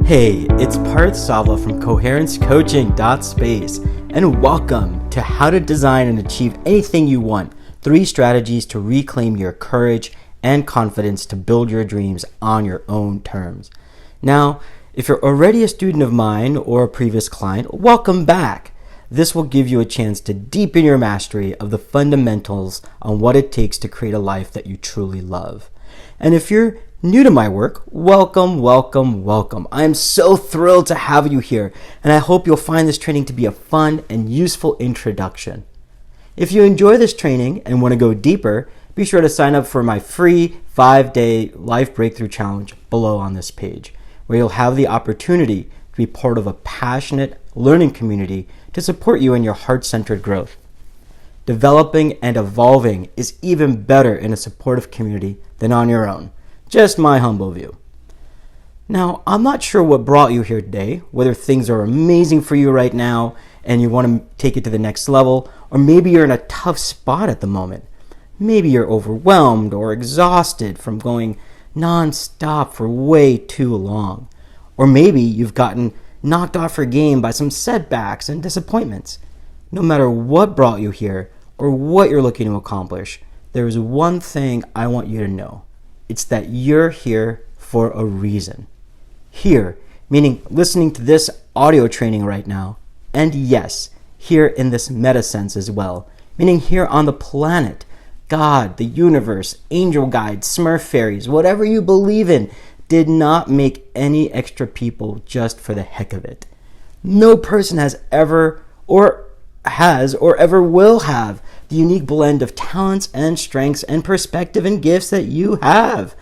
Hey, it's Parth Savla from Coherence Coaching.space, and welcome to How to Design and Achieve Anything You Want, 3 strategies to reclaim your courage and confidence to build your dreams on your own terms. Now, if you're already a student of mine or a previous client, welcome back. This will give you a chance to deepen your mastery of the fundamentals on what it takes to create a life that you truly love. And if you're new to my work, welcome. I am so thrilled to have you here, and I hope you'll find this training to be a fun and useful introduction. If you enjoy this training and want to go deeper, be sure to sign up for my free 5-day Life Breakthrough Challenge below on this page, where you'll have the opportunity to be part of a passionate learning community to support you in your heart-centered growth. Developing and evolving is even better in a supportive community than on your own. Just my humble view. Now, I'm not sure what brought you here today, whether things are amazing for you right now and you want to take it to the next level, or maybe you're in a tough spot at the moment. Maybe you're overwhelmed or exhausted from going non-stop for way too long. Or maybe you've gotten knocked off your game by some setbacks and disappointments. No matter what brought you here or what you're looking to accomplish, there is one thing I want you to know. It's that you're here for a reason. Here, meaning listening to this audio training right now, and yes, here in this meta sense as well, meaning here on the planet, God, the universe, angel guides, Smurf fairies, whatever you believe in, did not make any extra people just for the heck of it. No person has ever or ever will have the unique blend of talents and strengths and perspective and gifts that you have.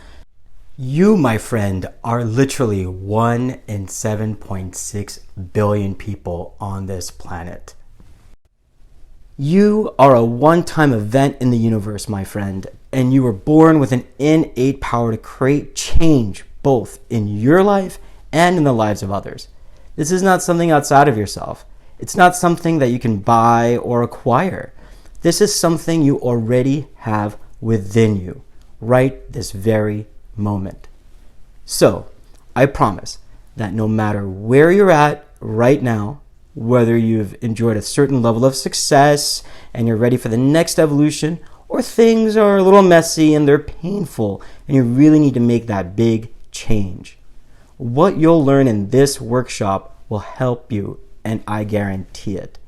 You, my friend, are literally 1 in 7.6 billion people on this planet. You are a one-time event in the universe, my friend, and you were born with an innate power to create change both in your life and in the lives of others. This is not something outside of yourself. It's not something that you can buy or acquire. This is something you already have within you, right this very moment. So, I promise that no matter where you're at right now, whether you've enjoyed a certain level of success and you're ready for the next evolution, or things are a little messy and they're painful and you really need to make that big change, what you'll learn in this workshop will help you, and I guarantee it.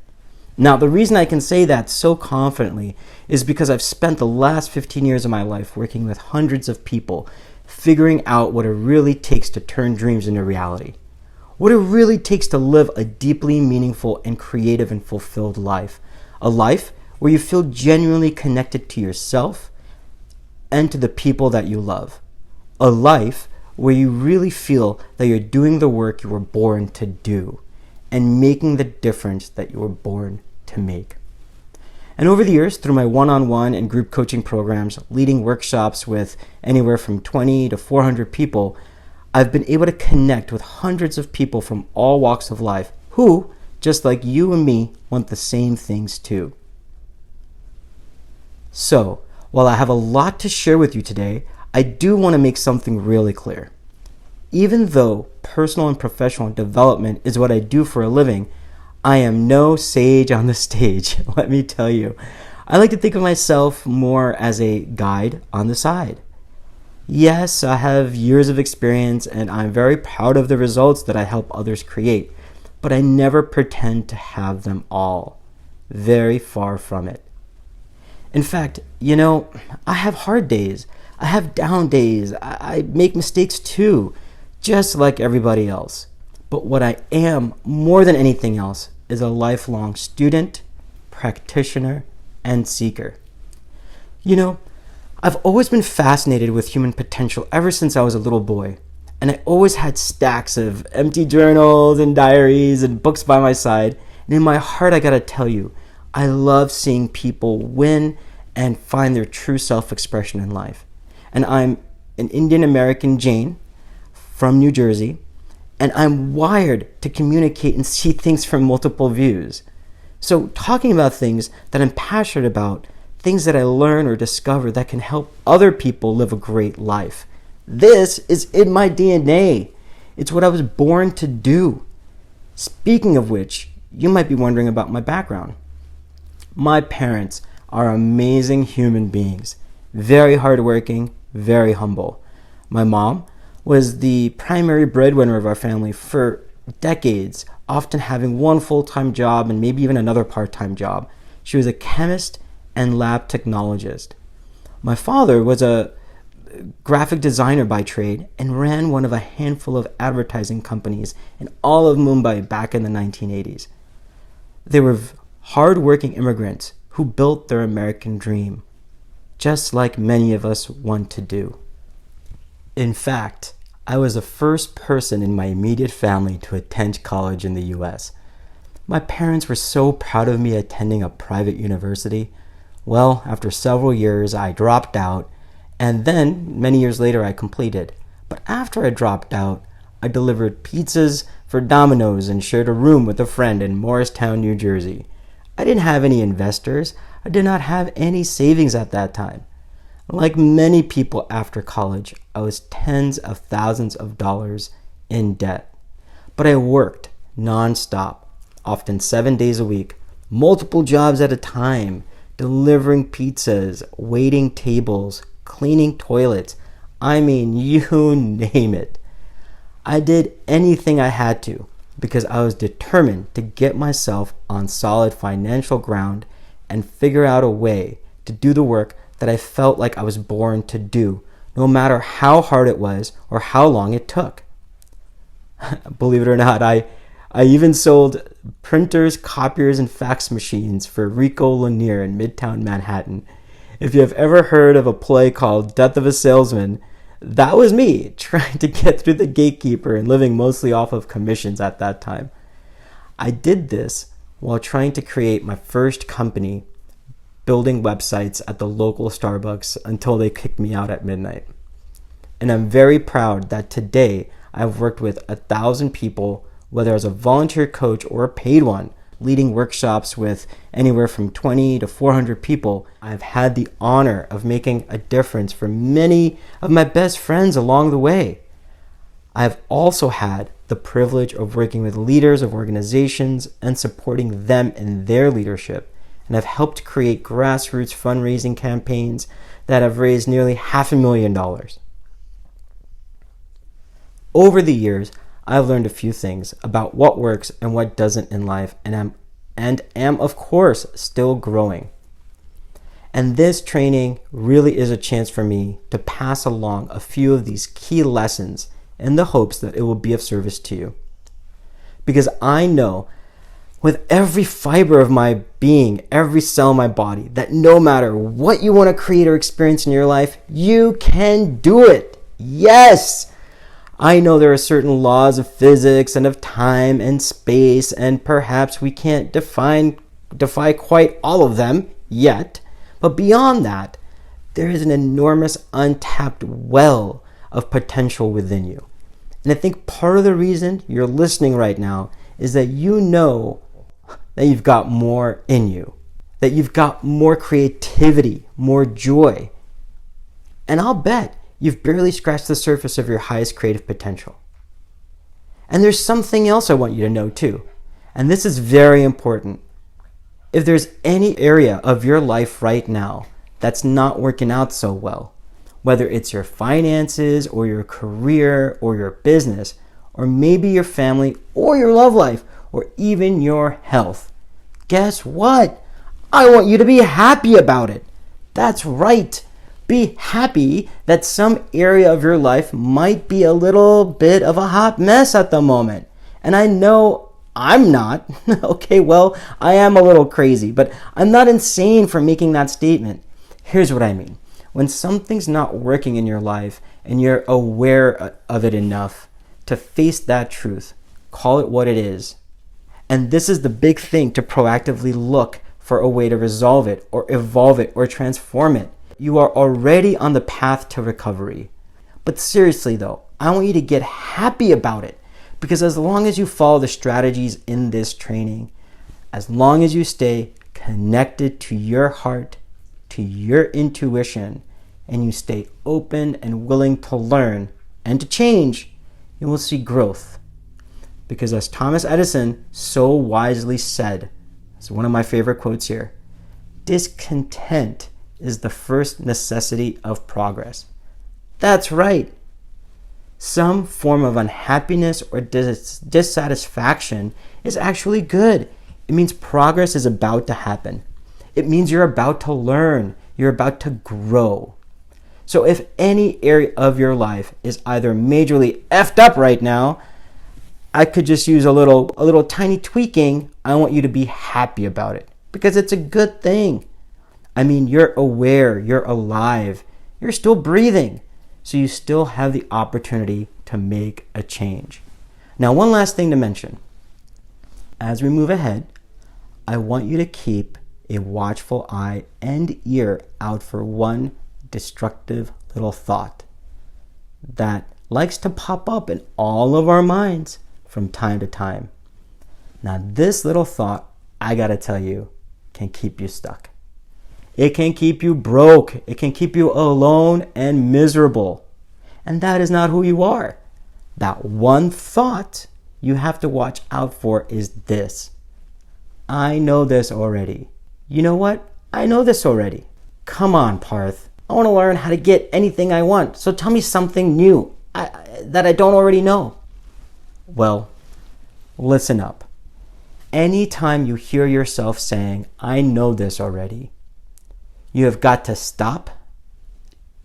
Now, the reason I can say that so confidently is because I've spent the last 15 years of my life working with hundreds of people, figuring out what it really takes to turn dreams into reality. What it really takes to live a deeply meaningful and creative and fulfilled life. A life where you feel genuinely connected to yourself and to the people that you love. A life where you really feel that you're doing the work you were born to do and making the difference that you were born to make. And over the years, through my one-on-one and group coaching programs, leading workshops with anywhere from 20 to 400 people, I've been able to connect with hundreds of people from all walks of life who, just like you and me, want the same things too. So, while I have a lot to share with you today, I do want to make something really clear. Even though personal and professional development is what I do for a living, I am no sage on the stage, let me tell you. I like to think of myself more as a guide on the side. Yes, I have years of experience and I'm very proud of the results that I help others create, but I never pretend to have them all. Very far from it. In fact, I have hard days. I have down days. I make mistakes too, just like everybody else. But what I am more than anything else is a lifelong student, practitioner, and seeker. I've always been fascinated with human potential ever since I was a little boy. And I always had stacks of empty journals and diaries and books by my side. And in my heart, I gotta tell you, I love seeing people win and find their true self-expression in life. And I'm an Indian American Jain from New Jersey, and I'm wired to communicate and see things from multiple views. So talking about things that I'm passionate about, things that I learn or discover that can help other people live a great life. This is in my DNA. It's what I was born to do. Speaking of which, you might be wondering about my background. My parents are amazing human beings, very hardworking, very humble. My mom was the primary breadwinner of our family for decades, often having one full-time job and maybe even another part-time job. She was a chemist and lab technologist. My father was a graphic designer by trade and ran one of a handful of advertising companies in all of Mumbai back in the 1980s. They were hard-working immigrants who built their American dream, just like many of us want to do. In fact, I was the first person in my immediate family to attend college in the US. My parents were so proud of me attending a private university. Well, after several years, I dropped out, and then many years later, I completed. But after I dropped out, I delivered pizzas for Domino's and shared a room with a friend in Morristown, New Jersey. I didn't have any investors. I did not have any savings at that time. Like many people after college, I was tens of thousands of dollars in debt. But I worked nonstop, often 7 days a week, multiple jobs at a time, delivering pizzas, waiting tables, cleaning toilets. I mean, you name it. I did anything I had to because I was determined to get myself on solid financial ground and figure out a way to do the work that I felt like I was born to do, no matter how hard it was or how long it took. Believe it or not, I even sold printers, copiers, and fax machines for Rico Lanier in Midtown Manhattan. If you have ever heard of a play called Death of a Salesman, that was me trying to get through the gatekeeper and living mostly off of commissions at that time. I did this while trying to create my first company, building websites at the local Starbucks until they kicked me out at midnight. And I'm very proud that today I've worked with 1,000 people, whether as a volunteer coach or a paid one, leading workshops with anywhere from 20 to 400 people. I've had the honor of making a difference for many of my best friends along the way. I've also had the privilege of working with leaders of organizations and supporting them in their leadership. And I've helped create grassroots fundraising campaigns that have raised nearly $500,000. Over the years, I've learned a few things about what works and what doesn't in life, and am of course still growing. And this training really is a chance for me to pass along a few of these key lessons in the hopes that it will be of service to you. Because I know with every fiber of my being, every cell in my body, that no matter what you want to create or experience in your life, you can do it. Yes! I know there are certain laws of physics and of time and space, and perhaps we can't defy quite all of them yet. But beyond that, there is an enormous untapped well of potential within you. And I think part of the reason you're listening right now is that you know that you've got more in you, that you've got more creativity, more joy. And I'll bet you've barely scratched the surface of your highest creative potential. And there's something else I want you to know too. And this is very important. If there's any area of your life right now that's not working out so well, whether it's your finances or your career or your business, or maybe your family or your love life, or even your health, guess what? I want you to be happy about it. That's right. Be happy that some area of your life might be a little bit of a hot mess at the moment. And I know I'm not. Okay, well, I am a little crazy, but I'm not insane for making that statement. Here's what I mean. When something's not working in your life and you're aware of it enough to face that truth, call it what it is. And this is the big thing, to proactively look for a way to resolve it or evolve it or transform it. You are already on the path to recovery. But seriously though, I want you to get happy about it, because as long as you follow the strategies in this training, as long as you stay connected to your heart, to your intuition, and you stay open and willing to learn and to change, you will see growth. Because as Thomas Edison so wisely said, it's one of my favorite quotes here, discontent is the first necessity of progress. That's right. Some form of unhappiness or dissatisfaction is actually good. It means progress is about to happen. It means you're about to learn. You're about to grow. So if any area of your life is either majorly effed up right now, I could just use a little tiny tweaking. I want you to be happy about it because it's a good thing. I mean, you're aware, you're alive, you're still breathing. So you still have the opportunity to make a change. Now, one last thing to mention. As we move ahead, I want you to keep a watchful eye and ear out for one destructive little thought that likes to pop up in all of our minds from time to time. Now, this little thought, I gotta tell you, can keep you stuck. It can keep you broke. It can keep you alone and miserable. And that is not who you are. That one thought you have to watch out for is this. I know this already. You know what? I know this already. Come on, Parth. I want to learn how to get anything I want. So tell me something new that I don't already know. Well, listen up. Anytime you hear yourself saying, I know this already, you have got to stop,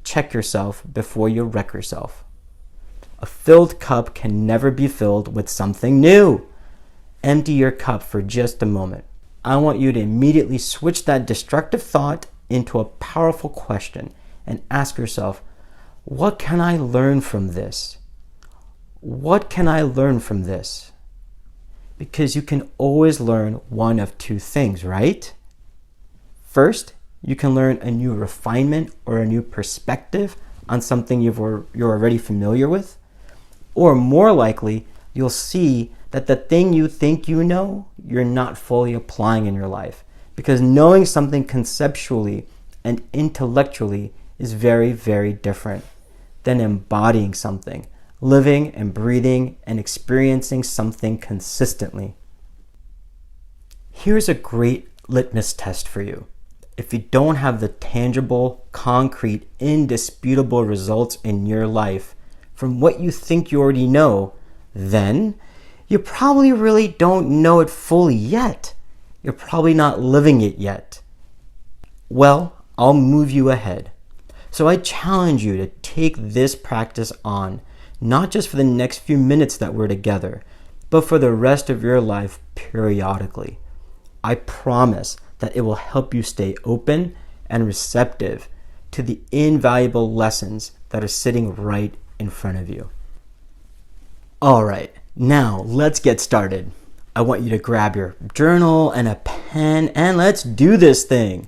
check yourself before you wreck yourself. A filled cup can never be filled with something new. Empty your cup for just a moment. I want you to immediately switch that destructive thought into a powerful question and ask yourself, what can I learn from this? What can I learn from this? Because you can always learn one of two things, right? First, you can learn a new refinement or a new perspective on something you're already familiar with. Or more likely, you'll see that the thing you think you know, you're not fully applying in your life. Because knowing something conceptually and intellectually is very, very different than embodying something, living and breathing and experiencing something consistently. Here's a great litmus test for you. If you don't have the tangible, concrete, indisputable results in your life from what you think you already know, then you probably really don't know it fully yet. You're probably not living it yet. Well, I'll move you ahead. So I challenge you to take this practice on, not just for the next few minutes that we're together, but for the rest of your life periodically. I promise that it will help you stay open and receptive to the invaluable lessons that are sitting right in front of you. All right, now let's get started. I want you to grab your journal and a pen and let's do this thing.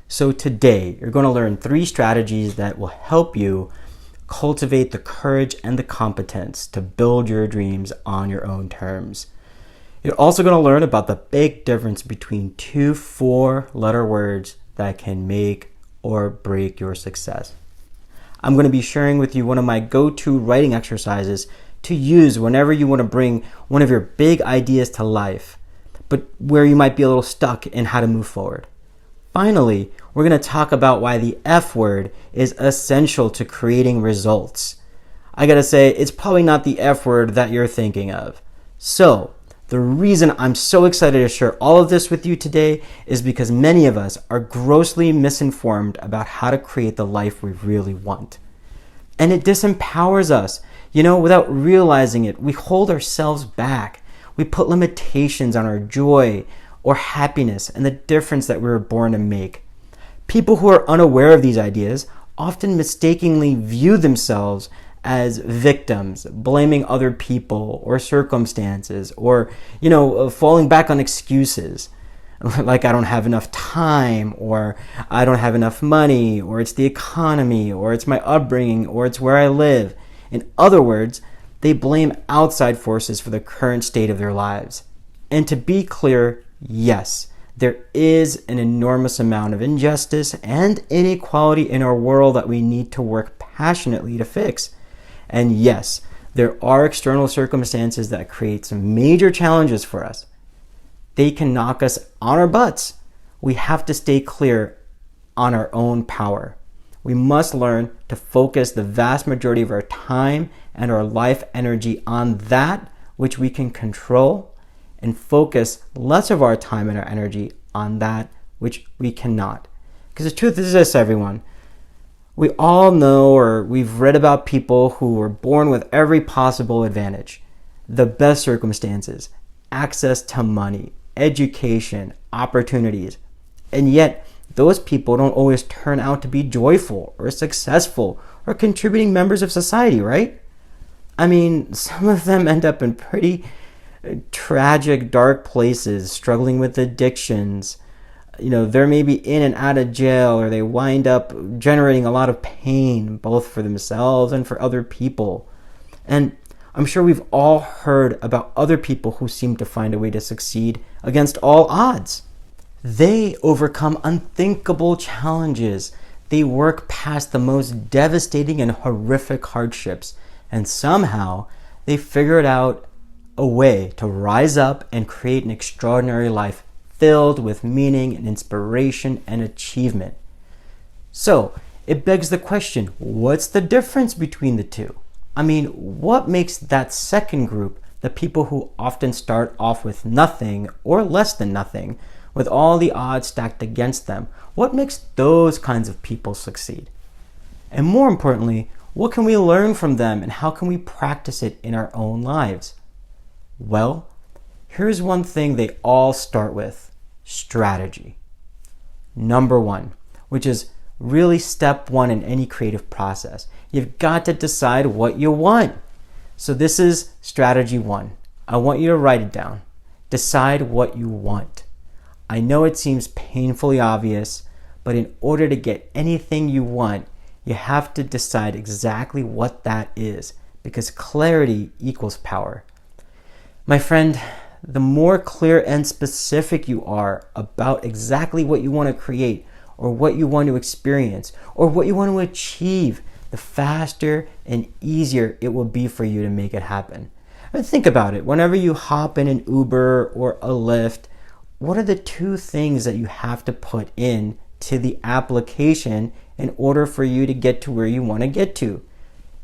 So today, you're going to learn 3 strategies that will help you cultivate the courage and the competence to build your dreams on your own terms. You're also going to learn about the big difference between 2 4-letter words that can make or break your success. I'm going to be sharing with you one of my go-to writing exercises to use whenever you want to bring one of your big ideas to life, but where you might be a little stuck in how to move forward. Finally, we're going to talk about why the F word is essential to creating results. I got to say, it's probably not the F word that you're thinking of. So, the reason I'm so excited to share all of this with you today is because many of us are grossly misinformed about how to create the life we really want. And it disempowers us. Without realizing it, we hold ourselves back. We put limitations on our joy or happiness and the difference that we were born to make. People who are unaware of these ideas often mistakenly view themselves as victims, blaming other people or circumstances, or, falling back on excuses. Like, I don't have enough time, or I don't have enough money, or it's the economy, or it's my upbringing, or it's where I live. In other words, they blame outside forces for the current state of their lives. And to be clear, yes, there is an enormous amount of injustice and inequality in our world that we need to work passionately to fix. And yes, There are external circumstances that create some major challenges for us. They can knock us on our butts. We have to stay clear on our own power. We must learn to focus the vast majority of our time and our life energy on that which we can control, and focus less of our time and our energy on that which we cannot. Because the truth is this, everyone. We all know, or we've read about people who were born with every possible advantage, the best circumstances, access to money, education, opportunities, and yet those people don't always turn out to be joyful or successful or contributing members of society, right? I mean, some of them end up in pretty tragic, dark places, struggling with addictions. They're maybe in and out of jail, or they wind up generating a lot of pain, both for themselves and for other people. And I'm sure we've all heard about other people who seem to find a way to succeed against all odds. They overcome unthinkable challenges. They work past the most devastating and horrific hardships, and somehow they figured out a way to rise up and create an extraordinary life filled with meaning and inspiration and achievement. So it begs the question, what's the difference between the two? I mean, what makes that second group, the people who often start off with nothing or less than nothing, with all the odds stacked against them, what makes those kinds of people succeed? And more importantly, what can we learn from them, and how can we practice it in our own lives? Well, here's one thing they all start with: strategy. Number one, which is really step one in any creative process. You've got to decide what you want. So this is strategy one. I want you to write it down. Decide what you want. I know it seems painfully obvious, but in order to get anything you want, you have to decide exactly what that is, because clarity equals power. My friend, the more clear and specific you are about exactly what you want to create, or what you want to experience, or what you want to achieve, the faster and easier it will be for you to make it happen. And think about it. Whenever you hop in an Uber or a Lyft, what are the two things that you have to put in to the application in order for you to get to where you want to get to?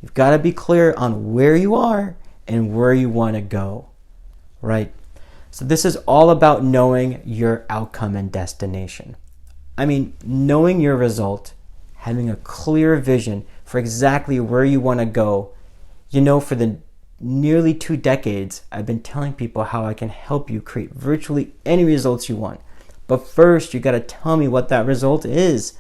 You've got to be clear on where you are and where you want to go, right? So this is all about knowing your outcome and destination. I mean, knowing your result, having a clear vision for exactly where you want to go. For the nearly 2 decades, I've been telling people how I can help you create virtually any results you want. But first, you got to tell me what that result is.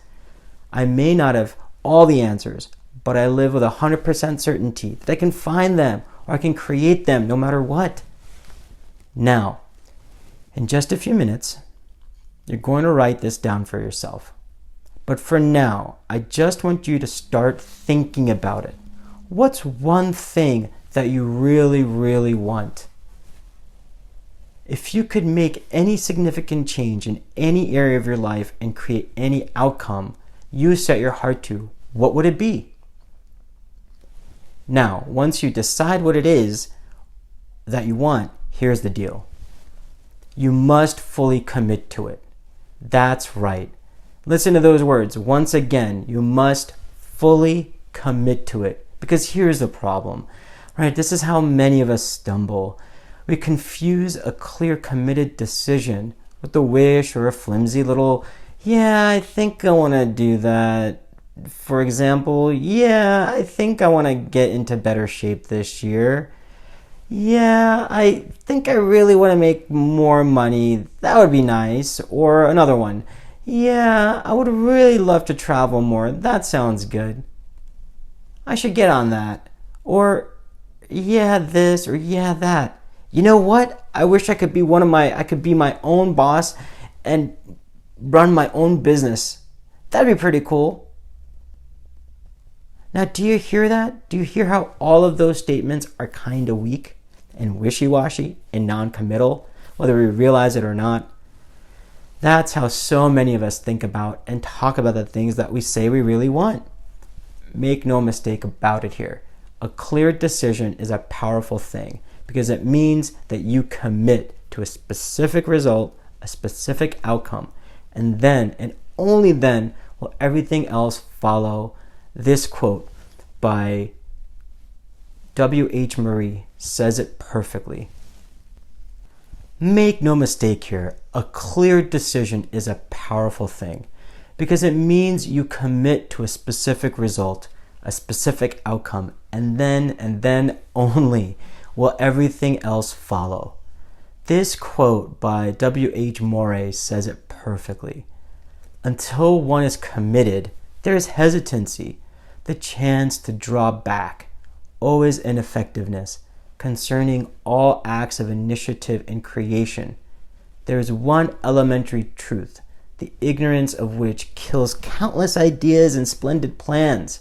I may not have all the answers, but I live with 100% certainty that I can find them, or I can create them no matter what. Now, in just a few minutes, you're going to write this down for yourself. But for now, I just want you to start thinking about it. What's one thing that you really, really want? If you could make any significant change in any area of your life and create any outcome you set your heart to, what would it be? Now, once you decide what it is that you want, here's the deal. You must fully commit to it. That's right. Listen to those words once again. You must fully commit to it. Because here's the problem, right? This is how many of us stumble. We confuse a clear, committed decision with a wish or a flimsy little, yeah, I think I want to do that. For example, yeah, I think I want to get into better shape this year. Yeah, I think I really want to make more money. That would be nice. Or another one. Yeah, I would really love to travel more. That sounds good. I should get on that. Or, yeah, this, or yeah, that. You know what? I wish I could be my own boss and run my own business. That'd be pretty cool. Now, do you hear that? Do you hear how all of those statements are kind of weak and wishy-washy and non-committal, whether we realize it or not? That's how so many of us think about and talk about the things that we say we really want. Make no mistake about it here. A clear decision is a powerful thing because it means that you commit to a specific result, a specific outcome, and then and only then will everything else follow. This quote by W.H. Murray says it perfectly. Make no mistake here, a clear decision is a powerful thing because it means you commit to a specific result, a specific outcome, and then only will everything else follow. This quote by W.H. Murray says it perfectly. Until one is committed, there is hesitancy, the chance to draw back, always ineffectiveness, concerning all acts of initiative and creation. There is one elementary truth, the ignorance of which kills countless ideas and splendid plans,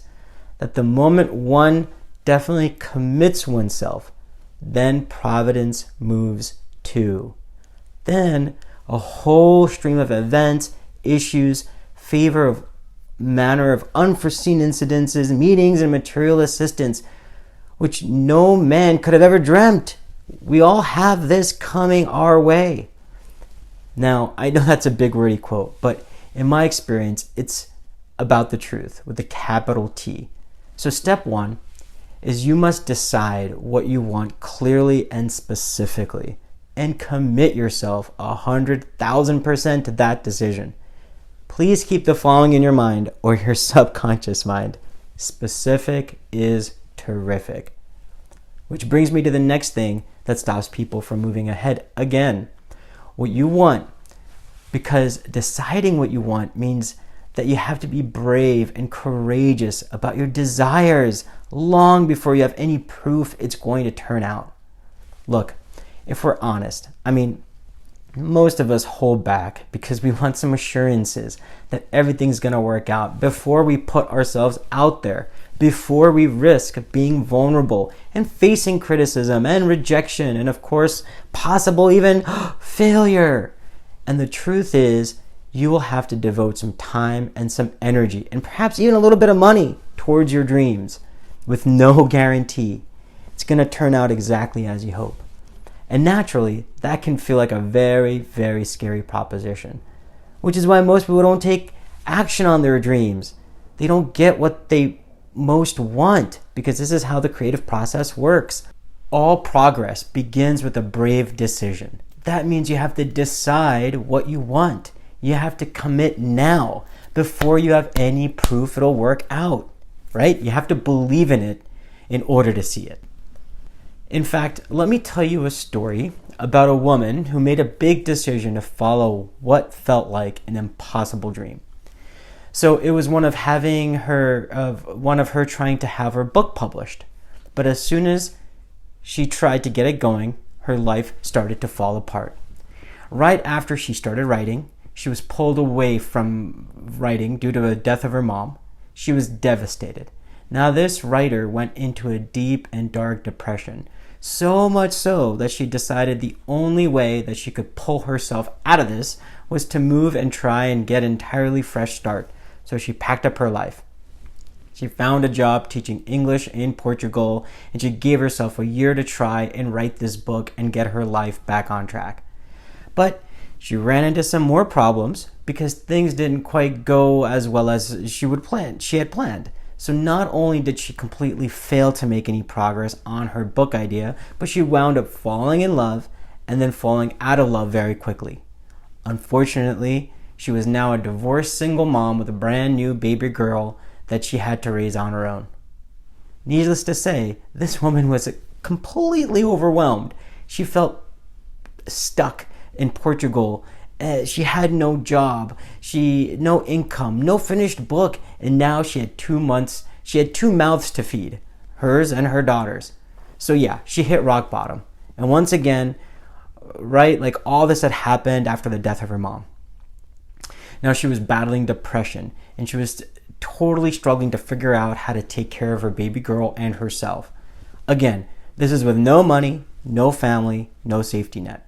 that the moment one definitely commits oneself, then providence moves too. Then a whole stream of events, issues, manner of unforeseen incidences, meetings, and material assistance, which no man could have ever dreamt. We all have this coming our way. Now, I know that's a big wordy quote, but in my experience, it's about the truth with a capital T. So step one is you must decide what you want clearly and specifically and commit yourself 100,000% to that decision. Please keep the following in your mind or your subconscious mind. Specific is terrific. Which brings me to the next thing that stops people from moving ahead again. What you want. Because deciding what you want means that you have to be brave and courageous about your desires long before you have any proof it's going to turn out. Look, if we're honest, most of us hold back because we want some assurances that everything's going to work out before we put ourselves out there, before we risk being vulnerable and facing criticism and rejection and, of course, possible even failure. And the truth is, you will have to devote some time and some energy and perhaps even a little bit of money towards your dreams with no guarantee it's going to turn out exactly as you hope. And naturally, that can feel like a very, very scary proposition, which is why most people don't take action on their dreams. They don't get what they most want because this is how the creative process works. All progress begins with a brave decision. That means you have to decide what you want. You have to commit now before you have any proof it'll work out, right? You have to believe in it in order to see it. In fact, let me tell you a story about a woman who made a big decision to follow what felt like an impossible dream. So it was one of her trying to have her book published. But as soon as she tried to get it going, her life started to fall apart. Right after she started writing, she was pulled away from writing due to the death of her mom. She was devastated. Now this writer went into a deep and dark depression, so much so that she decided the only way that she could pull herself out of this was to move and try and get an entirely fresh start. So she packed up her life. She found a job teaching English in Portugal, and she gave herself a year to try and write this book and get her life back on track. But she ran into some more problems because things didn't quite go as well as she had planned. So not only did she completely fail to make any progress on her book idea, but she wound up falling in love and then falling out of love very quickly. Unfortunately, she was now a divorced single mom with a brand new baby girl that she had to raise on her own. Needless to say, this woman was completely overwhelmed. She felt stuck in Portugal. She had no job, no income, no finished book, and now she had 2 mouths to feed, hers and her daughter's. So yeah, she hit rock bottom. And once again, right, like all this had happened after the death of her mom. Now she was battling depression, and she was totally struggling to figure out how to take care of her baby girl and herself. Again, this is with no money, no family, no safety net.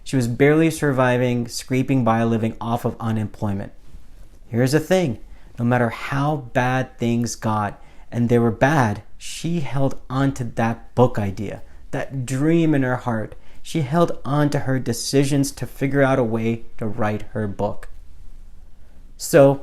She was barely surviving, scraping by living off of unemployment. Here's the thing. No matter how bad things got and they were bad, she held on to that book idea, that dream in her heart. She held on to her decisions to figure out a way to write her book. So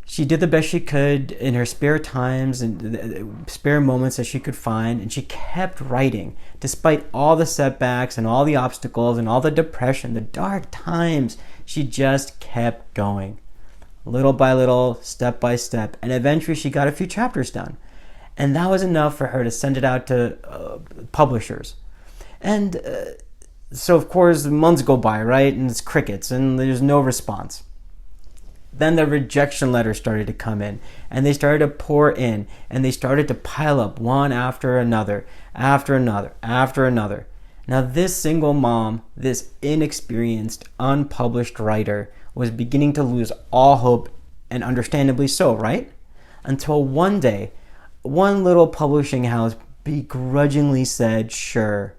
she did the best she could in her spare times and the spare moments that she could find, and she kept writing despite all the setbacks and all the obstacles and all the depression, the dark times. She just kept going, little by little, step by step, and eventually she got a few chapters done, and that was enough for her to send it out to publishers. And so of course months go by, right, and it's crickets and there's no response. Then the rejection letters started to come in, and they started to pour in, and they started to pile up one after another, after another, after another. Now this single mom, this inexperienced, unpublished writer, was beginning to lose all hope, and understandably so, right? Until one day, one little publishing house begrudgingly said, sure.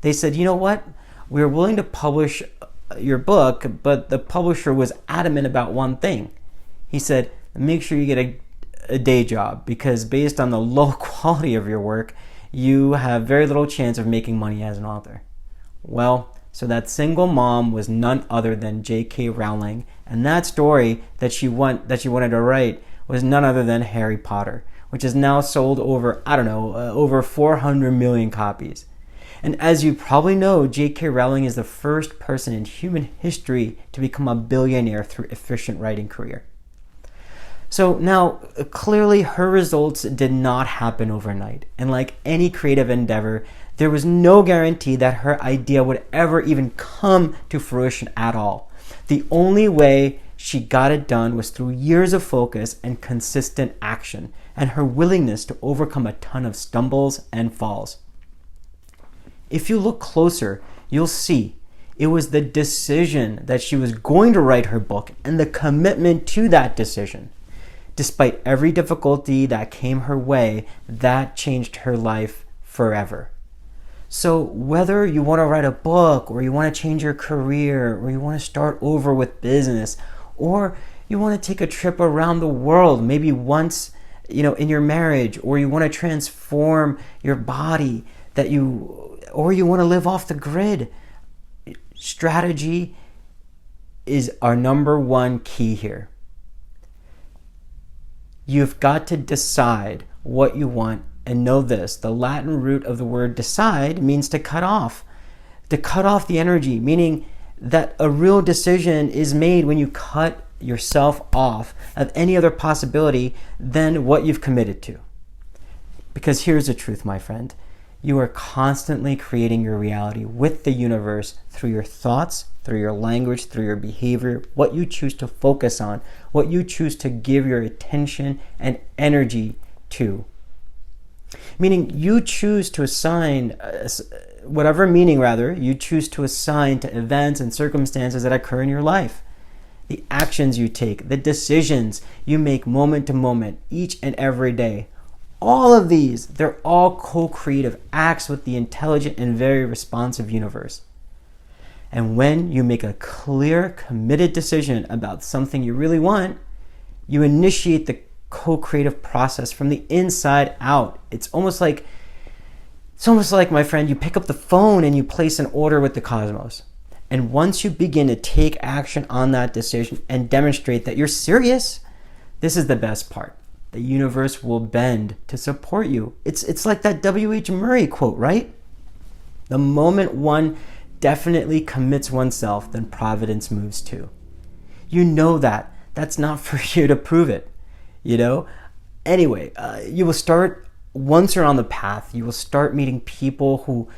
They said, you know what? We're willing to publish your book, but the publisher was adamant about one thing. He said, make sure you get a day job, because based on the low quality of your work, you have very little chance of making money as an author. Well, so that single mom was none other than J.K. Rowling, and that story that she wanted to write was none other than Harry Potter, which is now sold over, over 400 million copies. And as you probably know, J.K. Rowling is the first person in human history to become a billionaire through efficient writing career. So now, clearly her results did not happen overnight. And like any creative endeavor, there was no guarantee that her idea would ever even come to fruition at all. The only way she got it done was through years of focus and consistent action, and her willingness to overcome a ton of stumbles and falls. If you look closer, you'll see it was the decision that she was going to write her book and the commitment to that decision. Despite every difficulty that came her way, that changed her life forever. So whether you want to write a book, or you want to change your career, or you want to start over with business, or you want to take a trip around the world, maybe once, in your marriage, or you want to transform your body, or you want to live off the grid, strategy is our number one key here. You've got to decide what you want, and know this, the Latin root of the word decide means to cut off the energy, meaning that a real decision is made when you cut yourself off of any other possibility than what you've committed to. Because here's the truth, my friend. You are constantly creating your reality with the universe through your thoughts, through your language, through your behavior, what you choose to focus on, what you choose to give your attention and energy to. Meaning you choose to assign, you choose to assign to events and circumstances that occur in your life. The actions you take, the decisions you make moment to moment, each and every day. All of these, they're all co-creative acts with the intelligent and very responsive universe. And when you make a clear, committed decision about something you really want, you initiate the co-creative process from the inside out. It's almost like, my friend, you pick up the phone and you place an order with the cosmos. And once you begin to take action on that decision and demonstrate that you're serious, this is the best part. The universe will bend to support you. It's like that W.H. Murray quote, right? The moment one definitely commits oneself, then providence moves too. You know that. That's not for you to prove it, Anyway, you will start, once you're on the path, you will start meeting people who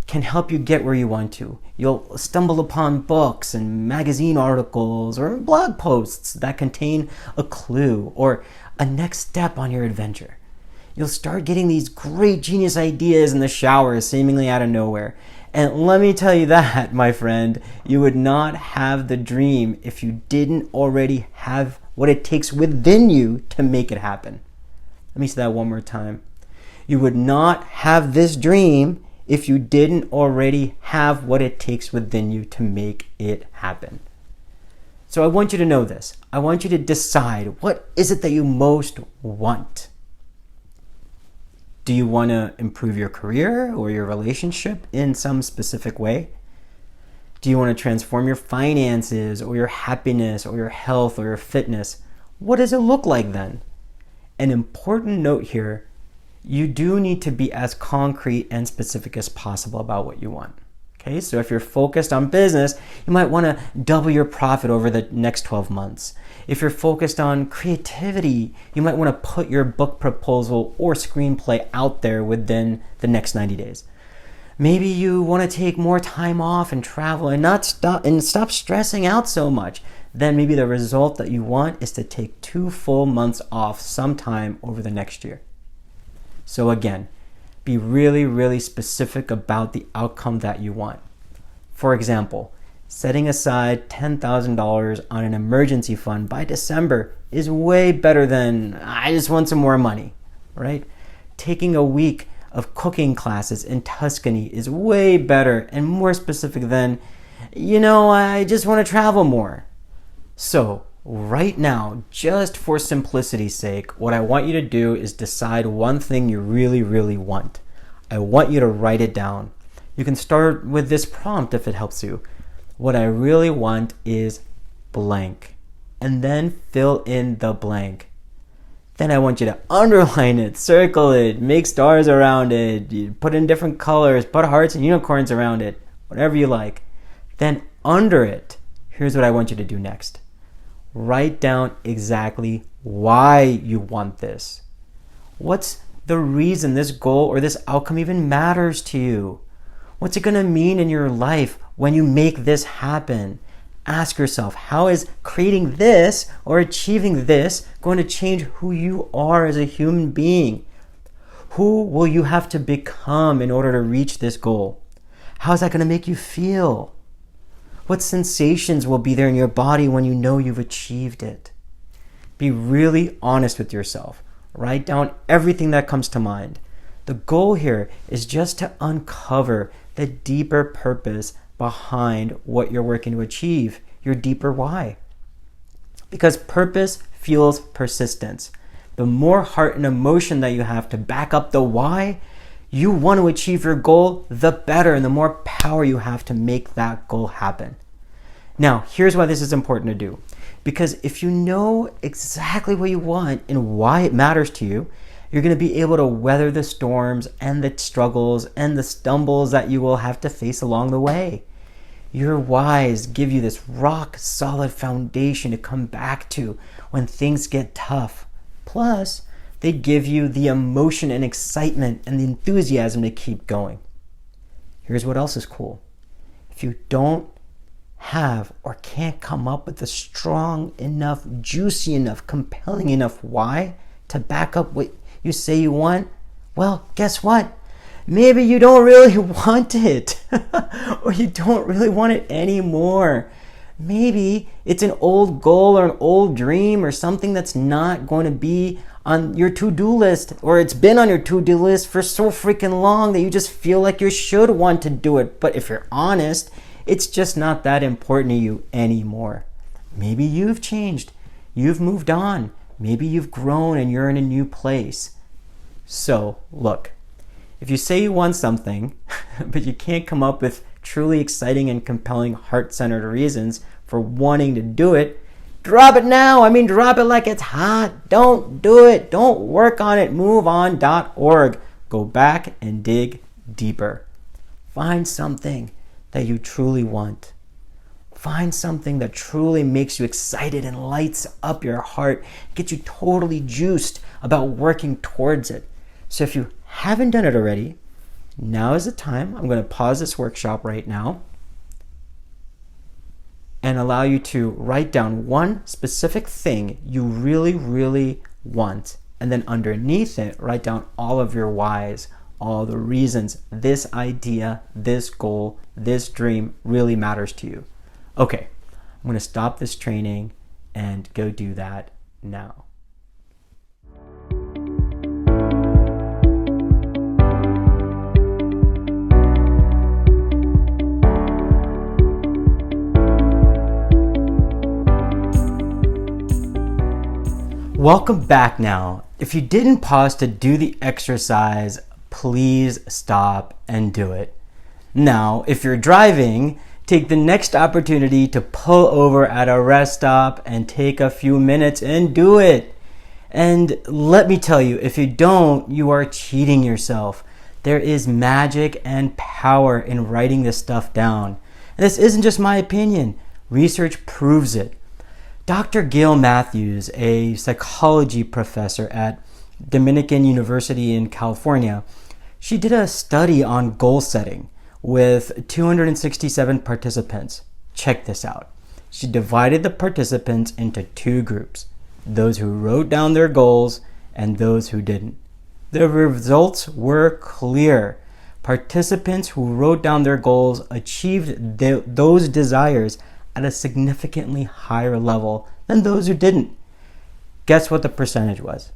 can help you get where you want to. You'll stumble upon books and magazine articles or blog posts that contain a clue or a next step on your adventure. You'll start getting these great genius ideas in the shower seemingly out of nowhere. And let me tell you that, my friend, you would not have the dream if you didn't already have what it takes within you to make it happen. Let me say that one more time. You would not have this dream if you didn't already have what it takes within you to make it happen. So I want you to know this. I want you to decide, what is it that you most want? Do you want to improve your career or your relationship in some specific way? Do you want to transform your finances or your happiness or your health or your fitness? What does it look like then? An important note here, you do need to be as concrete and specific as possible about what you want. Okay, so if you're focused on business, you might want to double your profit over the next 12 months. If you're focused on creativity, you might want to put your book proposal or screenplay out there within the next 90 days. Maybe you want to take more time off and travel and stop stressing out so much. Then maybe the result that you want is to take 2 full months off sometime over the next year. So again, be really, really specific about the outcome that you want. For example, setting aside $10,000 on an emergency fund by December is way better than, I just want some more money, right? Taking a week of cooking classes in Tuscany is way better and more specific than, I just want to travel more. So right now, just for simplicity's sake, what I want you to do is decide one thing you really, really want. I want you to write it down. You can start with this prompt if it helps you. What I really want is blank. And then fill in the blank. Then I want you to underline it, circle it, make stars around it, you put in different colors, put hearts and unicorns around it, whatever you like. Then under it, here's what I want you to do next. Write down exactly why you want this. What's the reason this goal or this outcome even matters to you? What's it going to mean in your life when you make this happen? Ask yourself, how is creating this or achieving this going to change who you are as a human being? Who will you have to become in order to reach this goal? How is that going to make you feel? What sensations will be there in your body when you know you've achieved it? Be really honest with yourself. Write down everything that comes to mind. The goal here is just to uncover the deeper purpose behind what you're working to achieve, your deeper why. Because purpose fuels persistence. The more heart and emotion that you have to back up the why you want to achieve your goal, the better, and the more power you have to make that goal happen. Now, here's why this is important to do. Because if you know exactly what you want and why it matters to you, you're going to be able to weather the storms and the struggles and the stumbles that you will have to face along the way. Your whys give you this rock solid foundation to come back to when things get tough. Plus, they give you the emotion and excitement and the enthusiasm to keep going. Here's what else is cool. If you don't have or can't come up with a strong enough, juicy enough, compelling enough why to back up what you say you want, well, guess what? Maybe you don't really want it or you don't really want it anymore. Maybe it's an old goal or an old dream or something that's not going to be on your to-do list, or it's been on your to-do list for so freaking long that you just feel like you should want to do it. But if you're honest, it's just not that important to you anymore. Maybe you've changed. You've moved on. Maybe you've grown and you're in a new place. So, look, if you say you want something, but you can't come up with truly exciting and compelling heart-centered reasons for wanting to do it, drop it now. Drop it like it's hot. Don't do it. Don't work on it. MoveOn.org. Go back and dig deeper. Find something that you truly want. Find something that truly makes you excited and lights up your heart, gets you totally juiced about working towards it. So if you haven't done it already, now is the time. I'm going to pause this workshop right now and allow you to write down one specific thing you really, really want. And then underneath it, write down all of your whys, all the reasons this idea, this goal, this dream really matters to you. Okay, I'm going to stop this training and go do that now. Welcome back now. If you didn't pause to do the exercise, please stop and do it. Now, if you're driving, take the next opportunity to pull over at a rest stop and take a few minutes and do it. And let me tell you, if you don't, you are cheating yourself. There is magic and power in writing this stuff down. And this isn't just my opinion. Research proves it. Dr. Gail Matthews, a psychology professor at Dominican University in California, she did a study on goal setting with 267 participants. Check this out. She divided the participants into two groups, those who wrote down their goals and those who didn't. The results were clear. Participants who wrote down their goals achieved those desires at a significantly higher level than those who didn't. Guess what the percentage was?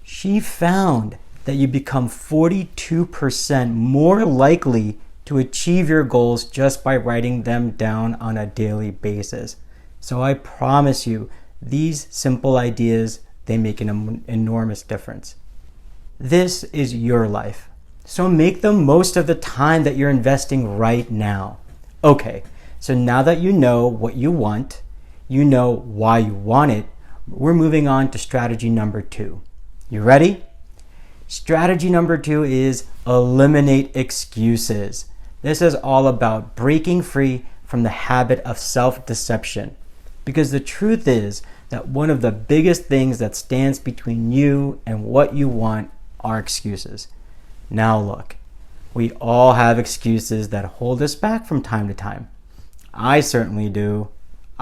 She found that you become 42% more likely to achieve your goals just by writing them down on a daily basis. So I promise you, these simple ideas, they make an enormous difference. This is your life. So make the most of the time that you're investing right now. Okay. So now that you know what you want, you know why you want it, we're moving on to strategy number 2. You ready? Strategy number 2 is eliminate excuses. This is all about breaking free from the habit of self-deception. Because the truth is that one of the biggest things that stands between you and what you want are excuses. Now look, we all have excuses that hold us back from time to time. I certainly do.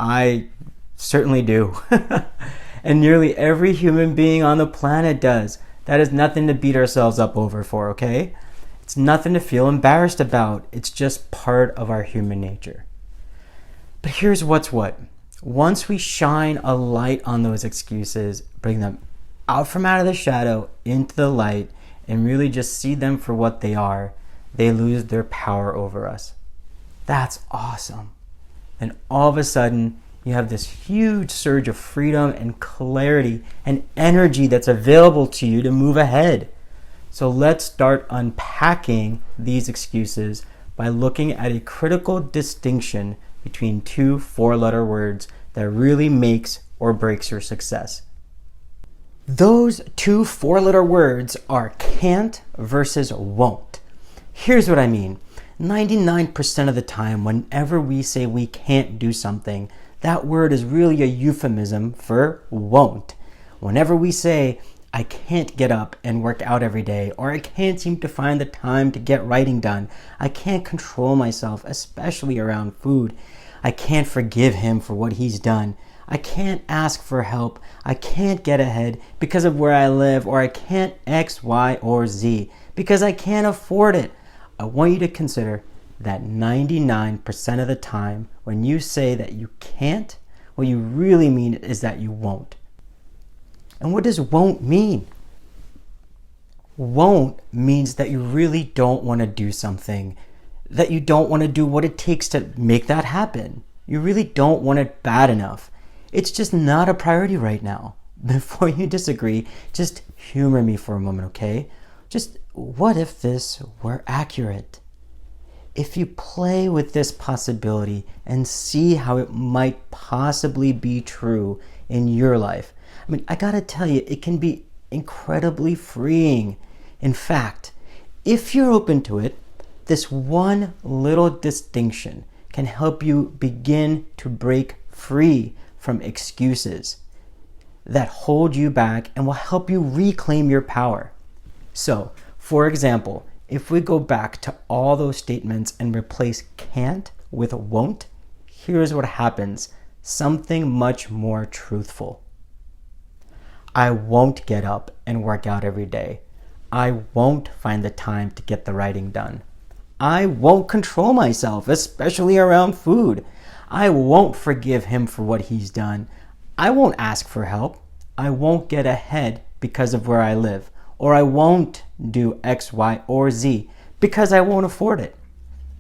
And nearly every human being on the planet does. That is nothing to beat ourselves up over for, okay? It's nothing to feel embarrassed about. It's just part of our human nature. But here's what's what. Once we shine a light on those excuses, bring them out of the shadow into the light, and really just see them for what they are, they lose their power over us. That's awesome. And all of a sudden, you have this huge surge of freedom and clarity and energy that's available to you to move ahead. So let's start unpacking these excuses by looking at a critical distinction between two 4-letter words that really makes or breaks your success. Those two 4-letter words are can't versus won't. Here's what I mean. 99% of the time, whenever we say we can't do something, that word is really a euphemism for won't. Whenever we say, I can't get up and work out every day, or I can't seem to find the time to get writing done, I can't control myself, especially around food, I can't forgive him for what he's done, I can't ask for help, I can't get ahead because of where I live, or I can't X, Y, or Z, because I can't afford it. I want you to consider that 99% of the time when you say that you can't, what you really mean is that you won't. And what does won't mean? Won't means that you really don't want to do something, that you don't want to do what it takes to make that happen. You really don't want it bad enough. It's just not a priority right now. Before you disagree, just humor me for a moment, okay? Just what if this were accurate? If you play with this possibility and see how it might possibly be true in your life, I gotta tell you, it can be incredibly freeing. In fact, if you're open to it, this one little distinction can help you begin to break free from excuses that hold you back and will help you reclaim your power. So, for example, if we go back to all those statements and replace can't with won't, here's what happens. Something much more truthful. I won't get up and work out every day. I won't find the time to get the writing done. I won't control myself, especially around food. I won't forgive him for what he's done. I won't ask for help. I won't get ahead because of where I live. Or I won't do X, Y, or Z because I won't afford it.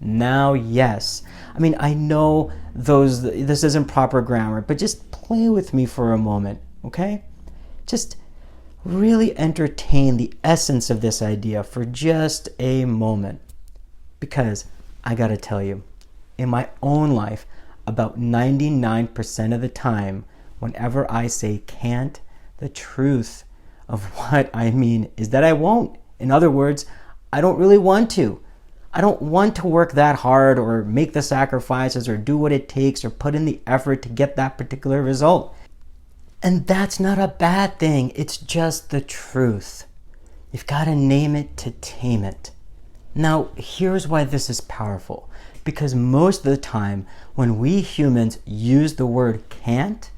Now, yes. I know this isn't proper grammar, but just play with me for a moment, okay? Just really entertain the essence of this idea for just a moment. Because I gotta tell you, in my own life, about 99% of the time, whenever I say can't, the truth of what I mean is that I won't. In other words, I don't really want to. I don't want to work that hard or make the sacrifices or do what it takes or put in the effort to get that particular result. And that's not a bad thing. It's just the truth. You've got to name it to tame it. Now, here's why this is powerful. Because most of the time, when we humans use the word can't,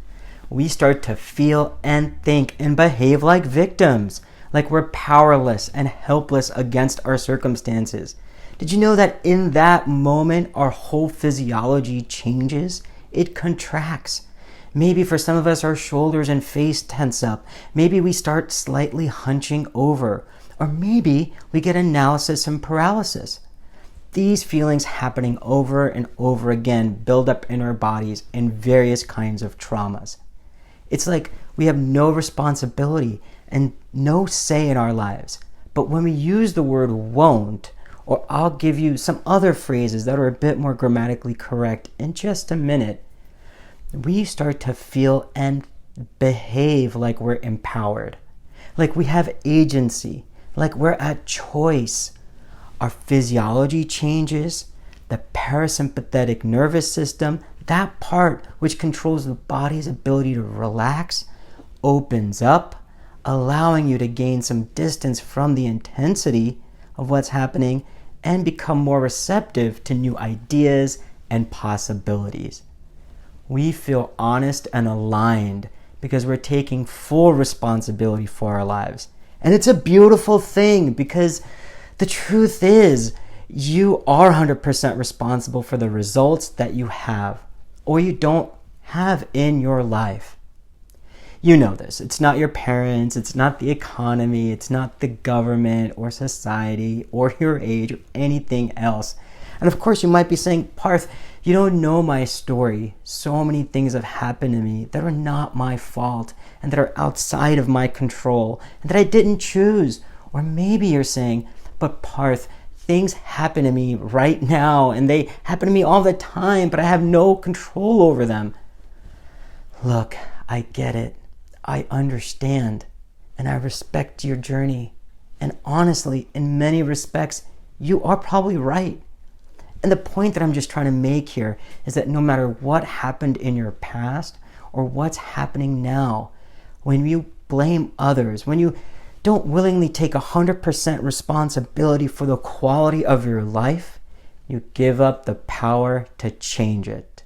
we start to feel and think and behave like victims, like we're powerless and helpless against our circumstances. Did you know that in that moment, our whole physiology changes? It contracts. Maybe for some of us, our shoulders and face tense up. Maybe we start slightly hunching over. Or maybe we get analysis and paralysis. These feelings happening over and over again build up in our bodies in various kinds of traumas. It's like we have no responsibility and no say in our lives. But when we use the word won't, or I'll give you some other phrases that are a bit more grammatically correct in just a minute, we start to feel and behave like we're empowered, like we have agency, like we're at choice. Our physiology changes, the parasympathetic nervous system, that part which controls the body's ability to relax, opens up, allowing you to gain some distance from the intensity of what's happening and become more receptive to new ideas and possibilities. We feel honest and aligned because we're taking full responsibility for our lives. And it's a beautiful thing because the truth is you are 100% responsible for the results that you have or you don't have in your life. You know this. It's not your parents, it's not the economy, it's not the government or society or your age or anything else. And of course you might be saying, Parth, you don't know my story. So many things have happened to me that are not my fault and that are outside of my control and that I didn't choose. Or maybe you're saying, but Parth, things happen to me right now and they happen to me all the time, but I have no control over them. Look, I get it. I understand and I respect your journey. And honestly, in many respects, you are probably right. And the point that I'm just trying to make here is that no matter what happened in your past or what's happening now, when you blame others, when you don't willingly take 100% responsibility for the quality of your life, you give up the power to change it.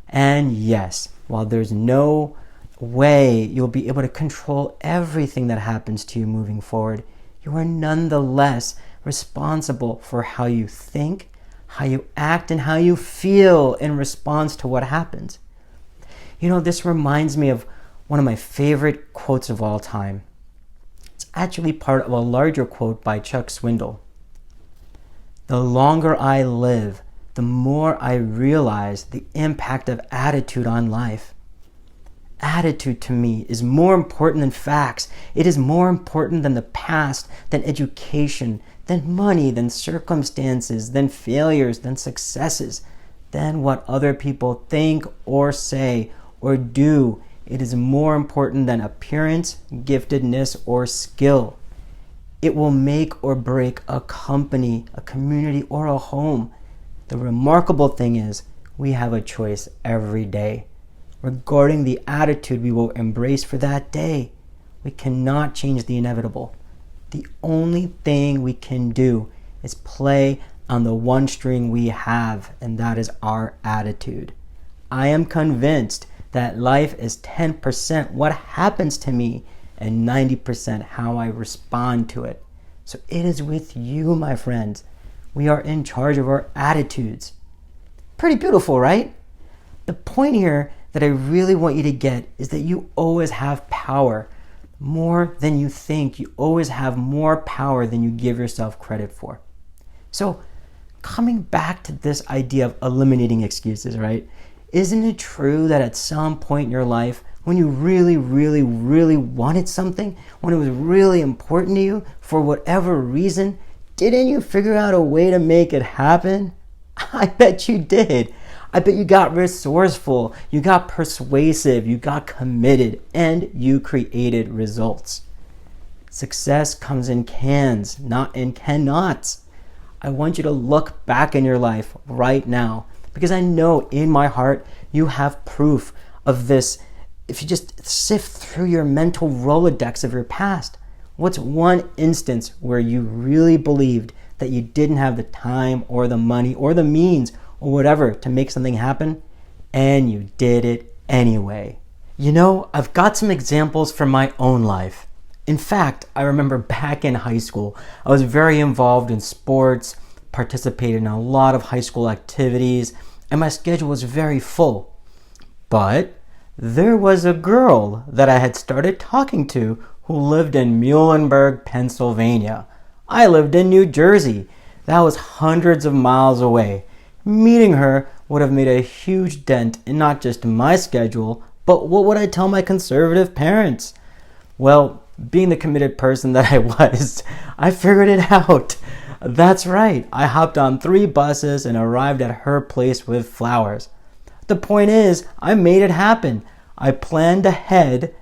And yes, while there's no way you'll be able to control everything that happens to you moving forward, you are nonetheless responsible for how you think, how you act, and how you feel in response to what happens. You know, this reminds me of one of my favorite quotes of all time. It's actually part of a larger quote by Chuck Swindoll. The longer I live, the more I realize the impact of attitude on life. Attitude to me is more important than facts. It is more important than the past, than education, than money, than circumstances, than failures, than successes, than what other people think or say or do. It is more important than appearance, giftedness, or skill. It will make or break a company, a community, or a home. The remarkable thing is we have a choice every day regarding the attitude we will embrace for that day. We cannot change the inevitable. The only thing we can do is play on the one string we have, and that is our attitude. I am convinced that life is 10% what happens to me and 90% how I respond to it. So it is with you, my friends. We are in charge of our attitudes. Pretty beautiful, right? The point here that I really want you to get is that you always have power, more than you think. You always have more power than you give yourself credit for. So coming back to this idea of eliminating excuses, right? Isn't it true that at some point in your life, when you really, really, really wanted something, when it was really important to you, for whatever reason, didn't you figure out a way to make it happen? I bet you did. I bet you got resourceful, you got persuasive, you got committed, and you created results. Success comes in cans, not in cannots. I want you to look back in your life right now, because I know in my heart you have proof of this. If you just sift through your mental Rolodex of your past, what's one instance where you really believed that you didn't have the time or the money or the means or whatever to make something happen, and you did it anyway? You know, I've got some examples from my own life. In fact, I remember back in high school, I was very involved in sports, participated in a lot of high school activities, and my schedule was very full. But there was a girl that I had started talking to who lived in Muhlenberg, Pennsylvania. I lived in New Jersey. That was hundreds of miles away. Meeting her would have made a huge dent in not just my schedule, but what would I tell my conservative parents? Well, being the committed person that I was, I figured it out. That's right. I hopped on 3 buses and arrived at her place with flowers. The point is, I made it happen. I planned ahead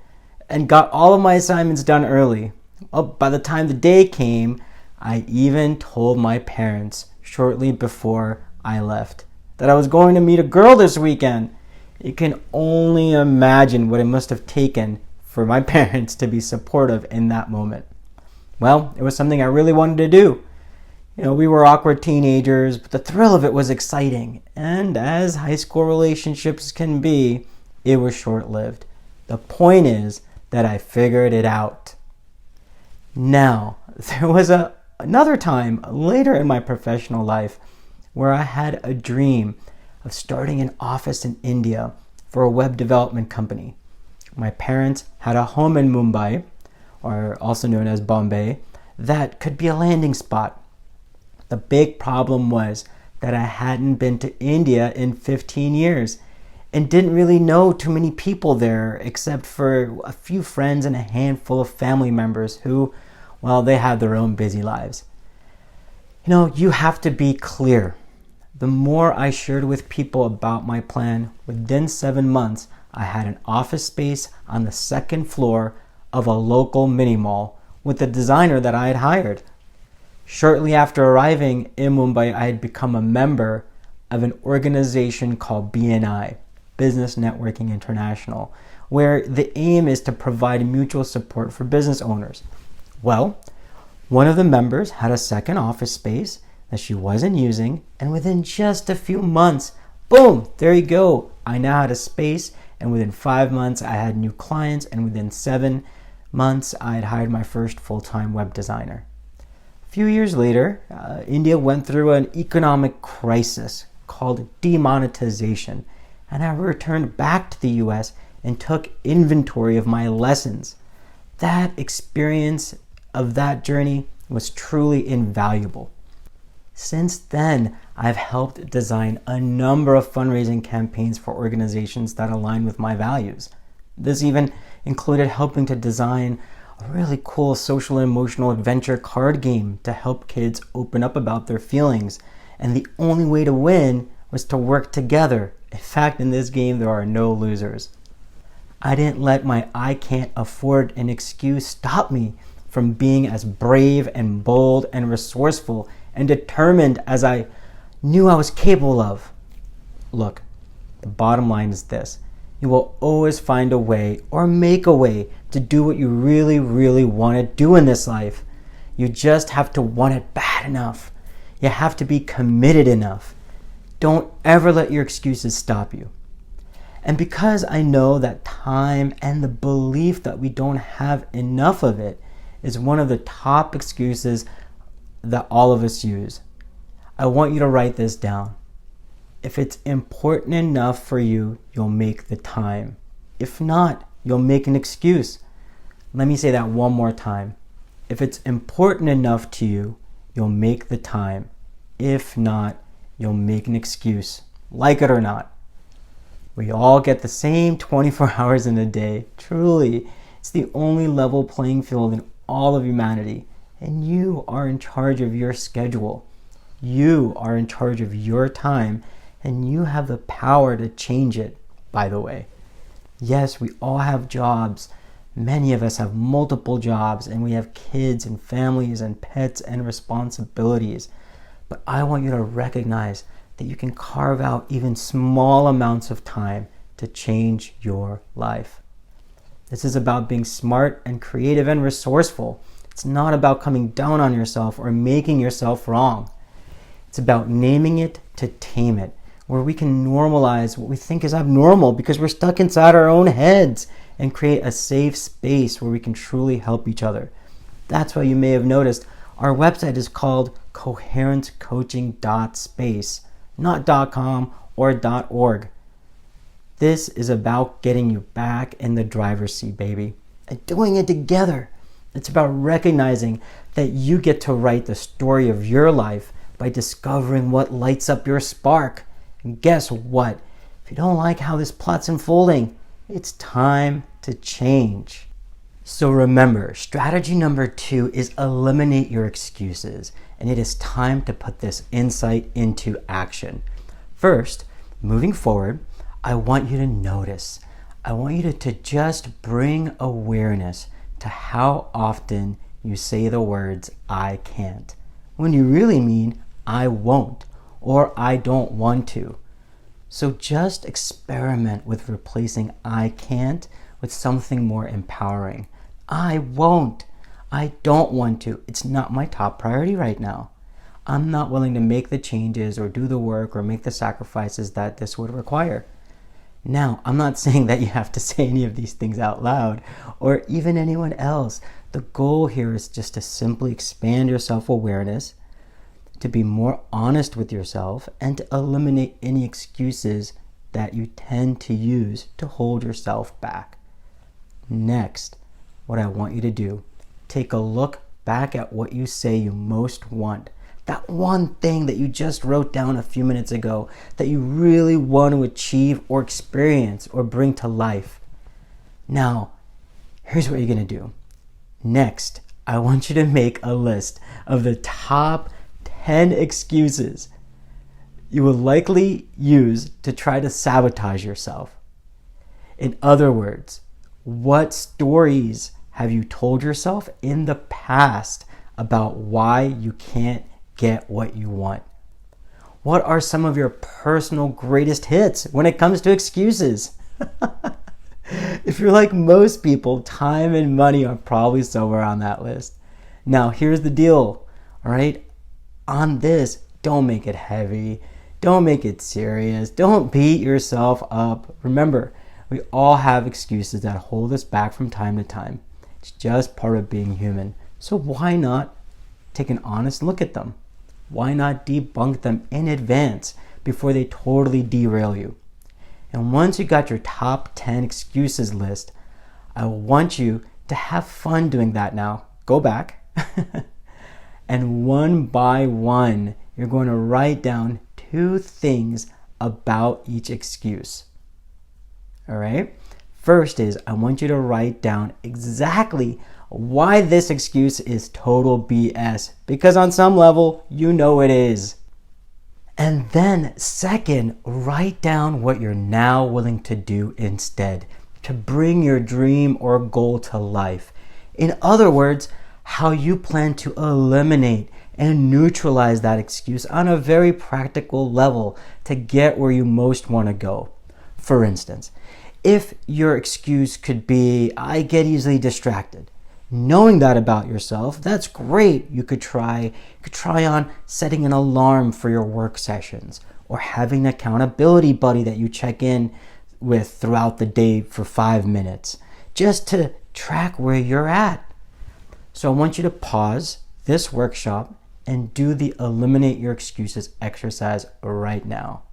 and got all of my assignments done early. Well, by the time the day came, I even told my parents shortly before I left that I was going to meet a girl this weekend. You can only imagine what it must have taken for my parents to be supportive in that moment. Well, it was something I really wanted to do. You know, we were awkward teenagers, but the thrill of it was exciting. And as high school relationships can be, it was short-lived. The point is that I figured it out. Now, there was another time later in my professional life where I had a dream of starting an office in India for a web development company. My parents had a home in Mumbai, or also known as Bombay, that could be a landing spot. The big problem was that I hadn't been to India in 15 years and didn't really know too many people there except for a few friends and a handful of family members who, well, they had their own busy lives. You know, you have to be clear. The more I shared with people about my plan, within 7 months, I had an office space on the 2nd floor of a local mini mall with the designer that I had hired. Shortly after arriving in Mumbai, I had become a member of an organization called BNI, Business Networking International, where the aim is to provide mutual support for business owners. Well, one of the members had a second office space that she wasn't using, and within just a few months, boom, there you go. I now had a space, and within 5 months, I had new clients, and within 7 months, I had hired my first full-time web designer. A few years later, India went through an economic crisis called demonetization, and I returned back to the US and took inventory of my lessons. That experience of that journey was truly invaluable. Since then, I've helped design a number of fundraising campaigns for organizations that align with my values. This even included helping to design a really cool social and emotional adventure card game to help kids open up about their feelings. And the only way to win was to work together. In fact, in this game, there are no losers. I didn't let my "I can't afford an excuse" stop me from being as brave and bold and resourceful and determined as I knew I was capable of. Look, the bottom line is this. You will always find a way or make a way to do what you really, really want to do in this life. You just have to want it bad enough. You have to be committed enough. Don't ever let your excuses stop you. And because I know that time and the belief that we don't have enough of it is one of the top excuses that all of us use, I want you to write this down. If it's important enough for you, you'll make the time. If not, you'll make an excuse. Let me say that one more time. If it's important enough to you, you'll make the time. If not, you'll make an excuse, like it or not. We all get the same 24 hours in a day. Truly, it's the only level playing field in all of humanity. And you are in charge of your schedule. You are in charge of your time, and you have the power to change it, by the way. Yes, we all have jobs. Many of us have multiple jobs, and we have kids and families and pets and responsibilities. But I want you to recognize that you can carve out even small amounts of time to change your life. This is about being smart and creative and resourceful. It's not about coming down on yourself or making yourself wrong. It's about naming it to tame it, where we can normalize what we think is abnormal because we're stuck inside our own heads, and create a safe space where we can truly help each other. That's why you may have noticed our website is called coherencecoaching.space, not .com or .org. This is about getting you back in the driver's seat, baby, and doing it together. It's about recognizing that you get to write the story of your life by discovering what lights up your spark. And guess what? If you don't like how this plot's unfolding, it's time to change. So remember, strategy number 2 is eliminate your excuses. And it is time to put this insight into action. First, moving forward, I want you to notice. I want you to just bring awareness to how often you say the words, I can't, when you really mean, I won't, or I don't want to. So just experiment with replacing I can't with something more empowering. I won't. I don't want to. It's not my top priority right now. I'm not willing to make the changes or do the work or make the sacrifices that this would require. Now, I'm not saying that you have to say any of these things out loud or even anyone else. The goal here is just to simply expand your self-awareness, to be more honest with yourself, and to eliminate any excuses that you tend to use to hold yourself back. Next, what I want you to do, take a look back at what you say you most want. That one thing that you just wrote down a few minutes ago that you really want to achieve or experience or bring to life. Now, here's what you're going to do. Next, I want you to make a list of the top 10 excuses you will likely use to try to sabotage yourself. In other words, what stories have you told yourself in the past about why you can't get what you want? What are some of your personal greatest hits when it comes to excuses? If you're like most people, time and money are probably somewhere on that list. Now, here's the deal, all right? On this, don't make it heavy. Don't make it serious. Don't beat yourself up. Remember, we all have excuses that hold us back from time to time. It's just part of being human. So why not take an honest look at them? Why not debunk them in advance before they totally derail you? And once you got your top 10 excuses list, I want you to have fun doing that now. Go back. And one by one, you're going to write down 2 things about each excuse. All right? First is, I want you to write down exactly why this excuse is total BS. Because on some level, you know it is. And then second, write down what you're now willing to do instead to bring your dream or goal to life. In other words, how you plan to eliminate and neutralize that excuse on a very practical level to get where you most want to go. For instance, if your excuse could be, I get easily distracted. Knowing that about yourself, that's great. You could try on setting an alarm for your work sessions or having an accountability buddy that you check in with throughout the day for 5 minutes just to track where you're at. So I want you to pause this workshop and do the eliminate your excuses exercise right now.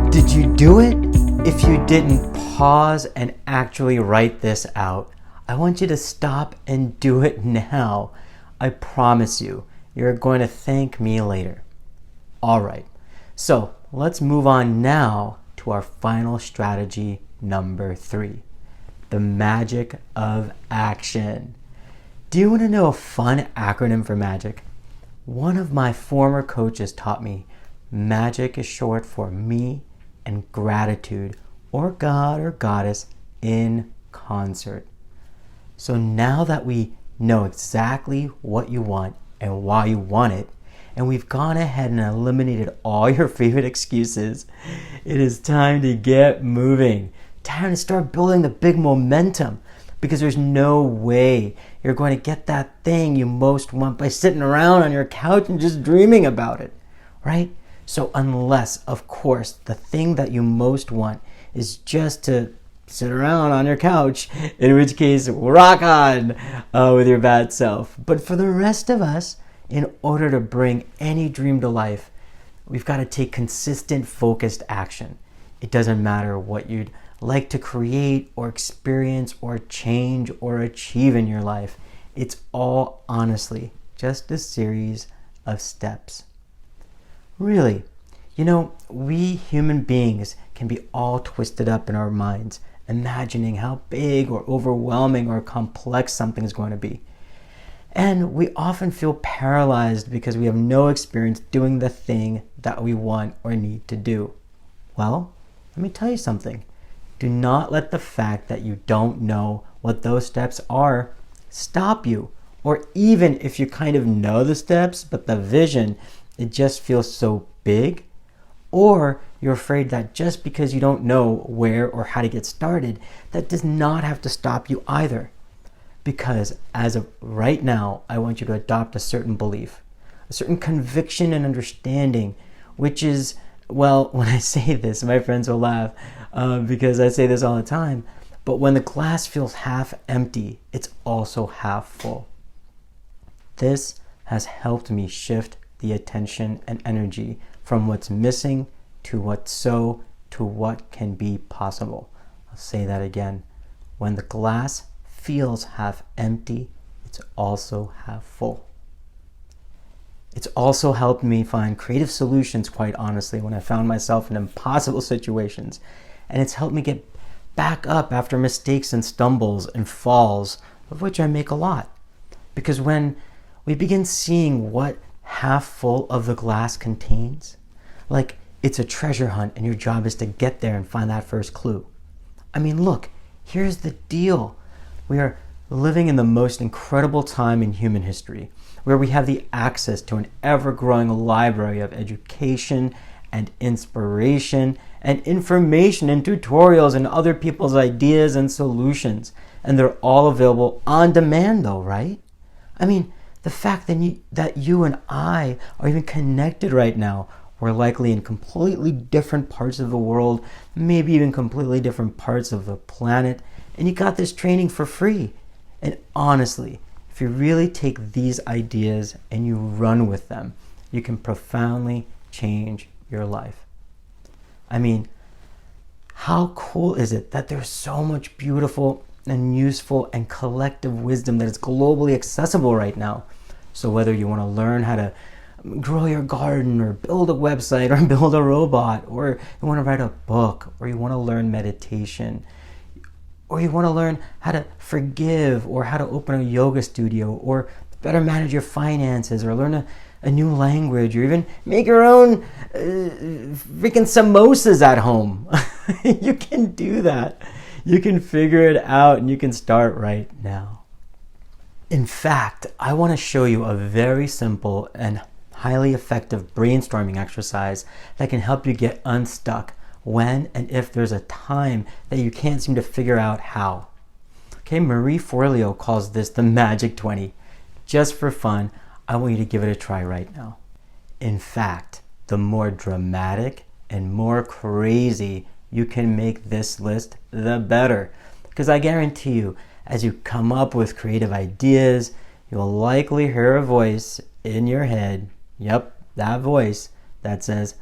Did you do it? If you didn't, pause and actually write this out. I want you to stop and do it now. I promise you, you're going to thank me later. All right, so let's move on now to our final strategy, number 3, the magic of action. Do you want to know a fun acronym for magic? One of my former coaches taught me magic is short for me and gratitude, or God or Goddess, in concert. So now that we know exactly what you want and why you want it, and we've gone ahead and eliminated all your favorite excuses, it is time to get moving. Time to start building the big momentum, because there's no way you're going to get that thing you most want by sitting around on your couch and just dreaming about it, right? So unless, of course, the thing that you most want is just to sit around on your couch, in which case, rock on with your bad self. But for the rest of us, in order to bring any dream to life, we've got to take consistent, focused action. It doesn't matter what you'd like to create or experience or change or achieve in your life. It's all, honestly, just a series of steps. Really, we human beings can be all twisted up in our minds, imagining how big or overwhelming or complex something is going to be. And we often feel paralyzed because we have no experience doing the thing that we want or need to do. Well, let me tell you something. Do not let the fact that you don't know what those steps are stop you. Or even if you kind of know the steps, but the vision, it just feels so big. Or you're afraid that just because you don't know where or how to get started, that does not have to stop you either. Because as of right now, I want you to adopt a certain belief, a certain conviction and understanding, which is, well, when I say this, my friends will laugh because I say this all the time, but when the glass feels half empty, it's also half full. This has helped me shift the attention and energy from what's missing to what's so to what can be possible. I'll say that again. When the glass feels half empty, it's also half full. It's also helped me find creative solutions, quite honestly, when I found myself in impossible situations. And it's helped me get back up after mistakes and stumbles and falls, of which I make a lot. Because when we begin seeing what half full of the glass contains, like it's a treasure hunt and your job is to get there and find that first clue. I mean, look, here's the deal. We are living in the most incredible time in human history, where we have the access to an ever-growing library of education and inspiration and information and tutorials and other people's ideas and solutions. And they're all available on demand though, right? I mean, the fact that you and I are even connected right now, we're likely in completely different parts of the world, maybe even completely different parts of the planet, and you got this training for free. And honestly, if you really take these ideas and you run with them, you can profoundly change your life. I mean, how cool is it that there's so much beautiful and useful and collective wisdom that is globally accessible right now? So whether you want to learn how to grow your garden or build a website or build a robot, or you want to write a book, or you want to learn meditation, or you want to learn how to forgive, or how to open a yoga studio, or better manage your finances, or learn a new language, or even make your own freaking samosas at home. You can do that. You can figure it out, and you can start right now. In fact, I want to show you a very simple and highly effective brainstorming exercise that can help you get unstuck when and if there's a time that you can't seem to figure out how. Okay, Marie Forleo calls this the Magic 20. Just for fun, I want you to give it a try right now. In fact, the more dramatic and more crazy you can make this list, the better. Because I guarantee you, as you come up with creative ideas, you'll likely hear a voice in your head, yep, that voice that says,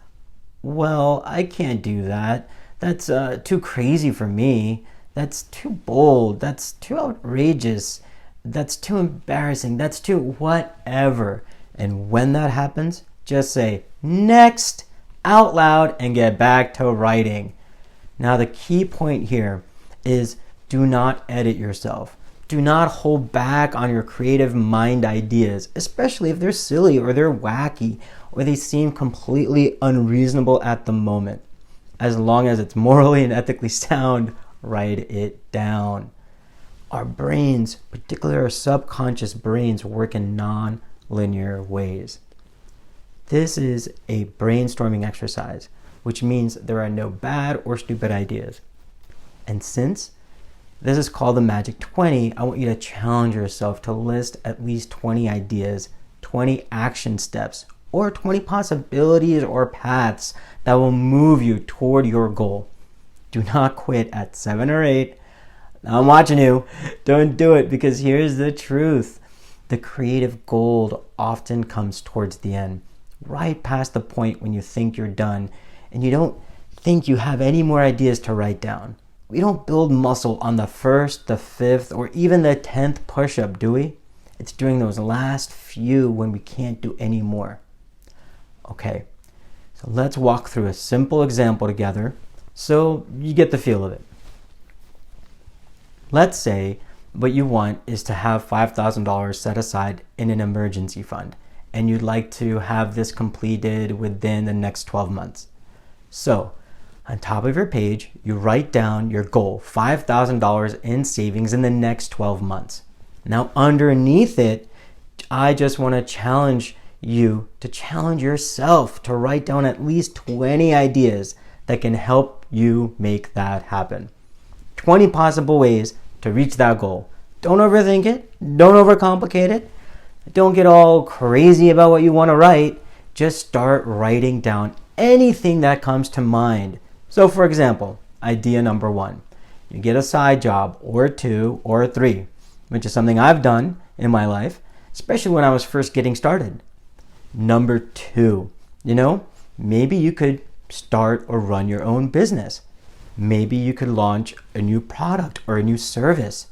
well, I can't do that. That's too crazy for me. That's too bold. That's too outrageous. That's too embarrassing. That's too whatever. And when that happens, just say next out loud and get back to writing. Now, the key point here is do not edit yourself. Do not hold back on your creative mind ideas, especially if they're silly or they're wacky or they seem completely unreasonable at the moment. As long as it's morally and ethically sound, write it down. Our brains, particularly our subconscious brains, work in non-linear ways. This is a brainstorming exercise, which means there are no bad or stupid ideas. And since this is called the Magic 20, I want you to challenge yourself to list at least 20 ideas, 20 action steps, or 20 possibilities or paths that will move you toward your goal. Do not quit at 7 or 8. I'm watching you. Don't do it, because here's the truth. The creative gold often comes towards the end, right past the point when you think you're done and you don't think you have any more ideas to write down. We don't build muscle on the first, the fifth, or even the 10th push-up, do we? It's during those last few when we can't do any more. Okay, so let's walk through a simple example together so you get the feel of it. Let's say what you want is to have $5,000 set aside in an emergency fund, and you'd like to have this completed within the next 12 months. So, on top of your page, you write down your goal, $5,000 in savings in the next 12 months. Now, underneath it, I just want to challenge you to challenge yourself to write down at least 20 ideas that can help you make that happen. 20 possible ways to reach that goal. Don't overthink it. Don't overcomplicate it. Don't get all crazy about what you want to write. Just start writing down anything that comes to mind. So, for example, idea number 1, you get a side job or 2 or 3, which is something I've done in my life, especially when I was first getting started. Number 2, maybe you could start or run your own business. Maybe you could launch a new product or a new service.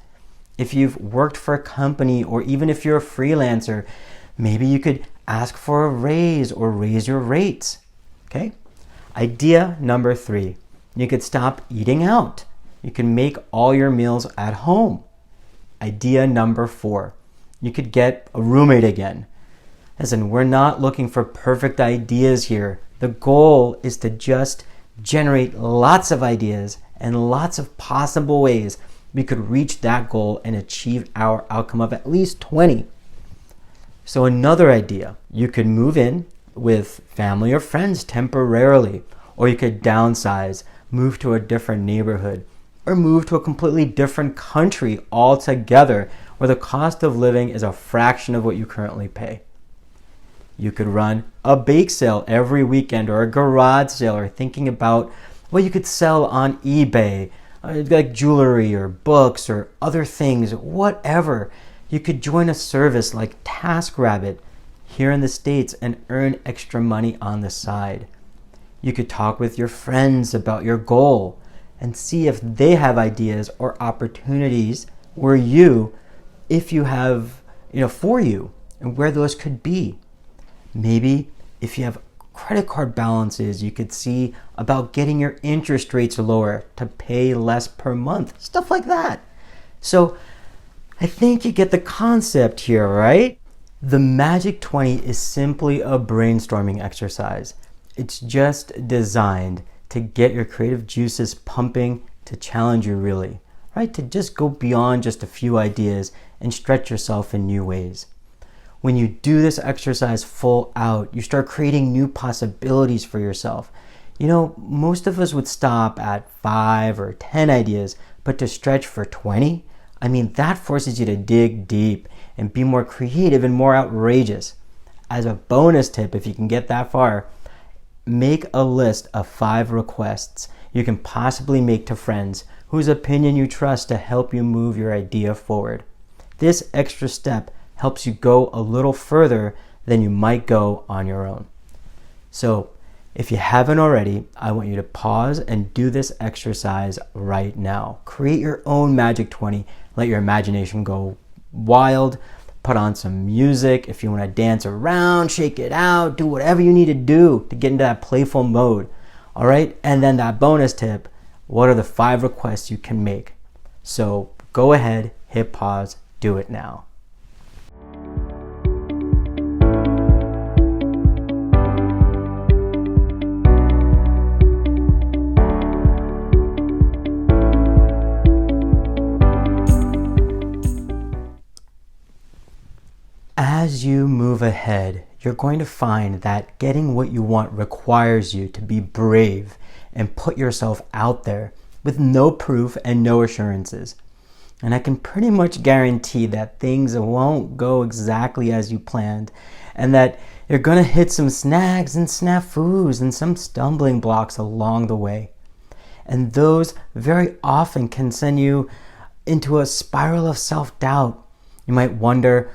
If you've worked for a company, or even if you're a freelancer, maybe you could ask for a raise or raise your rates. Okay? Idea number 3, you could stop eating out. You can make all your meals at home. Idea number 4, you could get a roommate again. Listen, we're not looking for perfect ideas here. The goal is to just generate lots of ideas and lots of possible ways we could reach that goal and achieve our outcome of at least 20. So another idea, you could move in with family or friends temporarily, or you could downsize, move to a different neighborhood, or move to a completely different country altogether where the cost of living is a fraction of what you currently pay. You could run a bake sale every weekend, or a garage sale, or thinking about what you could sell on eBay, like jewelry or books or other things, whatever. You could join a service like TaskRabbit here in the States and earn extra money on the side. You could talk with your friends about your goal and see if they have ideas or opportunities where if you have, for you, and where those could be. Maybe if you have credit card balances, you could see about getting your interest rates lower to pay less per month, stuff like that. So I think you get the concept here, right? The Magic 20 is simply a brainstorming exercise. It's just designed to get your creative juices pumping, to challenge you really, right? To just go beyond just a few ideas and stretch yourself in new ways. When you do this exercise full out, you start creating new possibilities for yourself. Most of us would stop at 5 or 10 ideas, but to stretch for 20, that forces you to dig deep and be more creative and more outrageous. As a bonus tip, if you can get that far, make a list of 5 requests you can possibly make to friends whose opinion you trust to help you move your idea forward. This extra step helps you go a little further than you might go on your own. So If you haven't already, I want you to pause and do this exercise right now. Create your own Magic 20. Let your imagination go wild. Put on some music. If you want to dance around, shake it out, do whatever you need to do to get into that playful mode. All right? And then that bonus tip, what are the 5 requests you can make? So go ahead, hit pause, do it now. As you move ahead, you're going to find that getting what you want requires you to be brave and put yourself out there with no proof and no assurances. And I can pretty much guarantee that things won't go exactly as you planned, and that you're going to hit some snags and snafus and some stumbling blocks along the way. And those very often can send you into a spiral of self-doubt. You might wonder,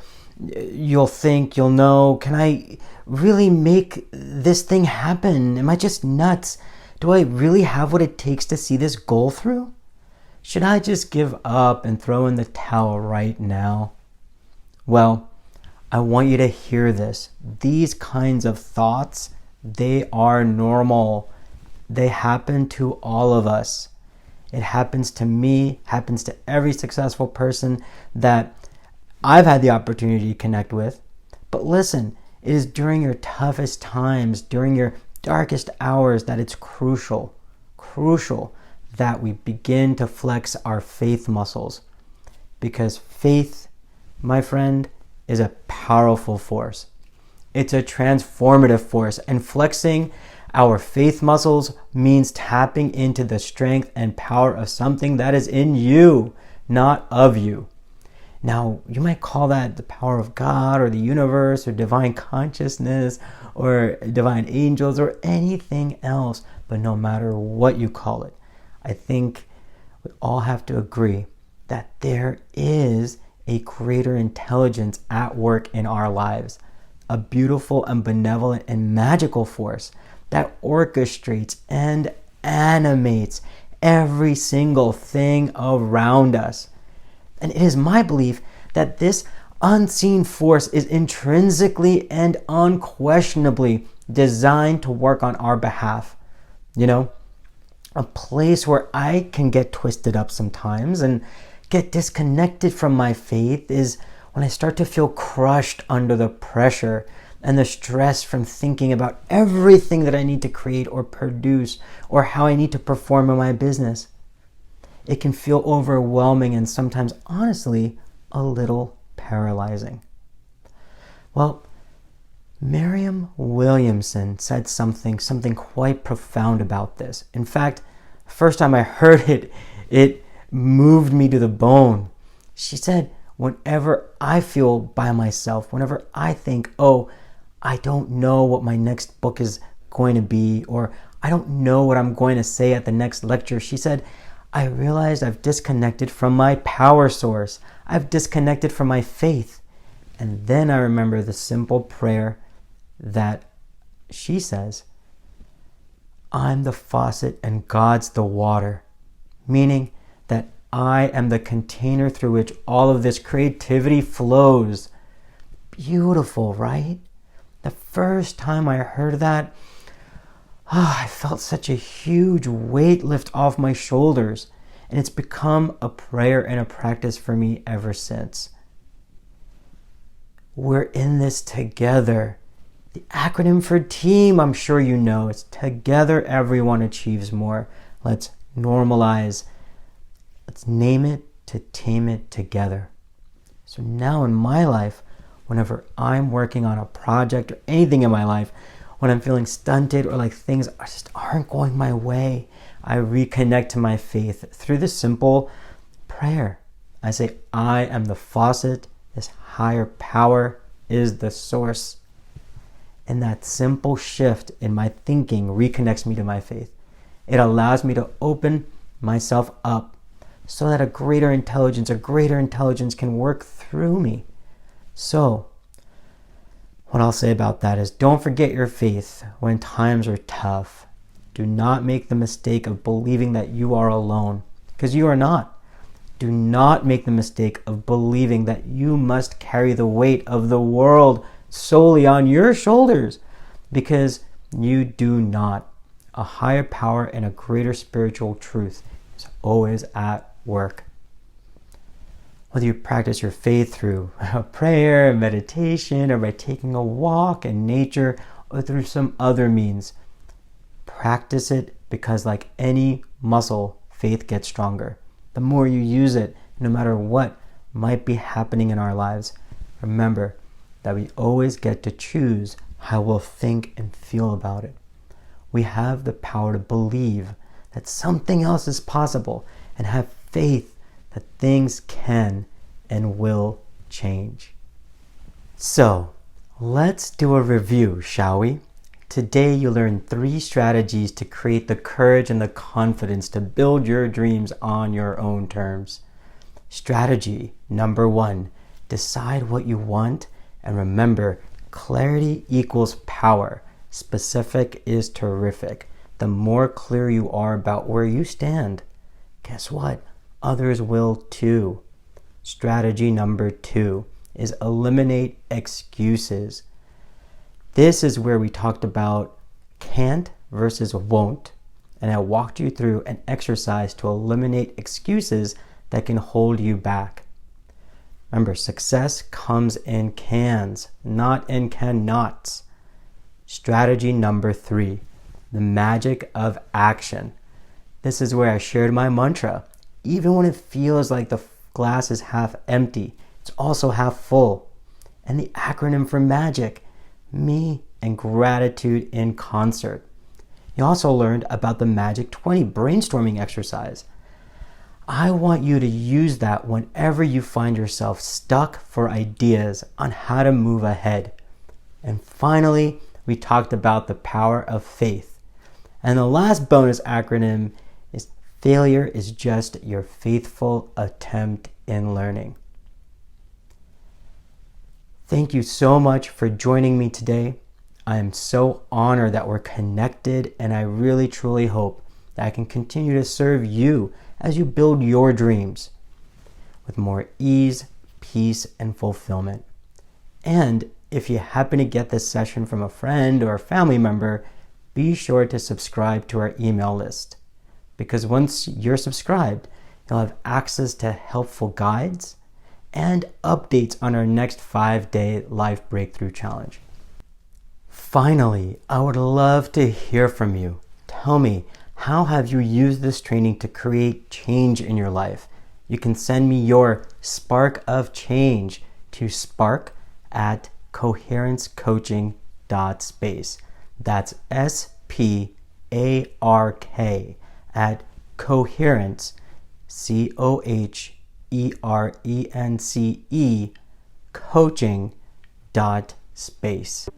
you'll think, you'll know, can I really make this thing happen? Am I just nuts? Do I really have what it takes to see this goal through? Should I just give up and throw in the towel right now? Well, I want you to hear this. These kinds of thoughts, they are normal. They happen to all of us. It happens to me, happens to every successful person that I've had the opportunity to connect with. But listen, it is during your toughest times, during your darkest hours, that it's crucial that we begin to flex our faith muscles. Because faith, my friend, is a powerful force. It's a transformative force, and flexing our faith muscles means tapping into the strength and power of something that is in you, not of you. Now, you might call that the power of God or the universe or divine consciousness or divine angels or anything else. But no matter what you call it, I think we all have to agree that there is a greater intelligence at work in our lives, a beautiful and benevolent and magical force that orchestrates and animates every single thing around us. And it is my belief that this unseen force is intrinsically and unquestionably designed to work on our behalf. You know, a place where I can get twisted up sometimes and get disconnected from my faith is when I start to feel crushed under the pressure and the stress from thinking about everything that I need to create or produce or how I need to perform in my business. It can feel overwhelming and sometimes, honestly, a little paralyzing. Well, Marianne Williamson said something quite profound about this. In fact, the first time I heard it, it moved me to the bone. She said, whenever I feel by myself, whenever I think, oh, I don't know what my next book is going to be, or I don't know what I'm going to say at the next lecture, she said, I realized I've disconnected from my power source. I've disconnected from my faith. And then I remember the simple prayer that she says, I'm the faucet and God's the water. Meaning that I am the container through which all of this creativity flows. Beautiful, right? The first time I heard that, I felt such a huge weight lift off my shoulders, and it's become a prayer and a practice for me ever since. We're in this together. The acronym for team, I'm sure you know, it's together everyone achieves more. Let's normalize. Let's name it to tame it together. So now in my life, whenever I'm working on a project or anything in my life, when I'm feeling stunted or like things just aren't going my way, I reconnect to my faith through the simple prayer. I say, I am the faucet. This higher power is the source. And that simple shift in my thinking reconnects me to my faith. It allows me to open myself up so that a greater intelligence can work through me. So, What I'll say about that is don't forget your faith when times are tough. Do not make the mistake of believing that you are alone, because you are not. Do not make the mistake of believing that you must carry the weight of the world solely on your shoulders, because you do not. A higher power and a greater spiritual truth is always at work. Whether you practice your faith through prayer, meditation, or by taking a walk in nature, or through some other means, practice it, because like any muscle, faith gets stronger. The more you use it, no matter what might be happening in our lives, remember that we always get to choose how we'll think and feel about it. We have the power to believe that something else is possible and have faith that things can and will change. So, let's do a review, shall we? Today you learned 3 strategies to create the courage and the confidence to build your dreams on your own terms. Strategy number 1, decide what you want, and remember, clarity equals power. Specific is terrific. The more clear you are about where you stand, guess what? Others will too. Strategy number 2 is eliminate excuses. This is where we talked about can't versus won't, and I walked you through an exercise to eliminate excuses that can hold you back. Remember, success comes in cans, not in cannots. Strategy number 3, the magic of action. This is where I shared my mantra. Even when it feels like the glass is half empty, it's also half full. And the acronym for magic, me and gratitude in concert. You also learned about the Magic 20 brainstorming exercise. I want you to use that whenever you find yourself stuck for ideas on how to move ahead. And finally, we talked about the power of faith. And the last bonus acronym is failure is just your faithful attempt in learning. Thank you so much for joining me today. I am so honored that we're connected, and I really truly hope that I can continue to serve you as you build your dreams with more ease, peace, and fulfillment. And if you happen to get this session from a friend or a family member, be sure to subscribe to our email list, because once you're subscribed, you'll have access to helpful guides and updates on our next 5-day Life Breakthrough Challenge. Finally, I would love to hear from you. Tell me, how have you used this training to create change in your life? You can send me your spark of change to spark@coherencecoaching.space. That's SPARK at Coherence, COHERENCE, coaching.space.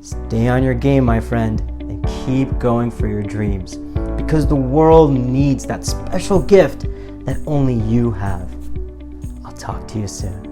Stay on your game, my friend, and keep going for your dreams, because the world needs that special gift that only you have. I'll talk to you soon.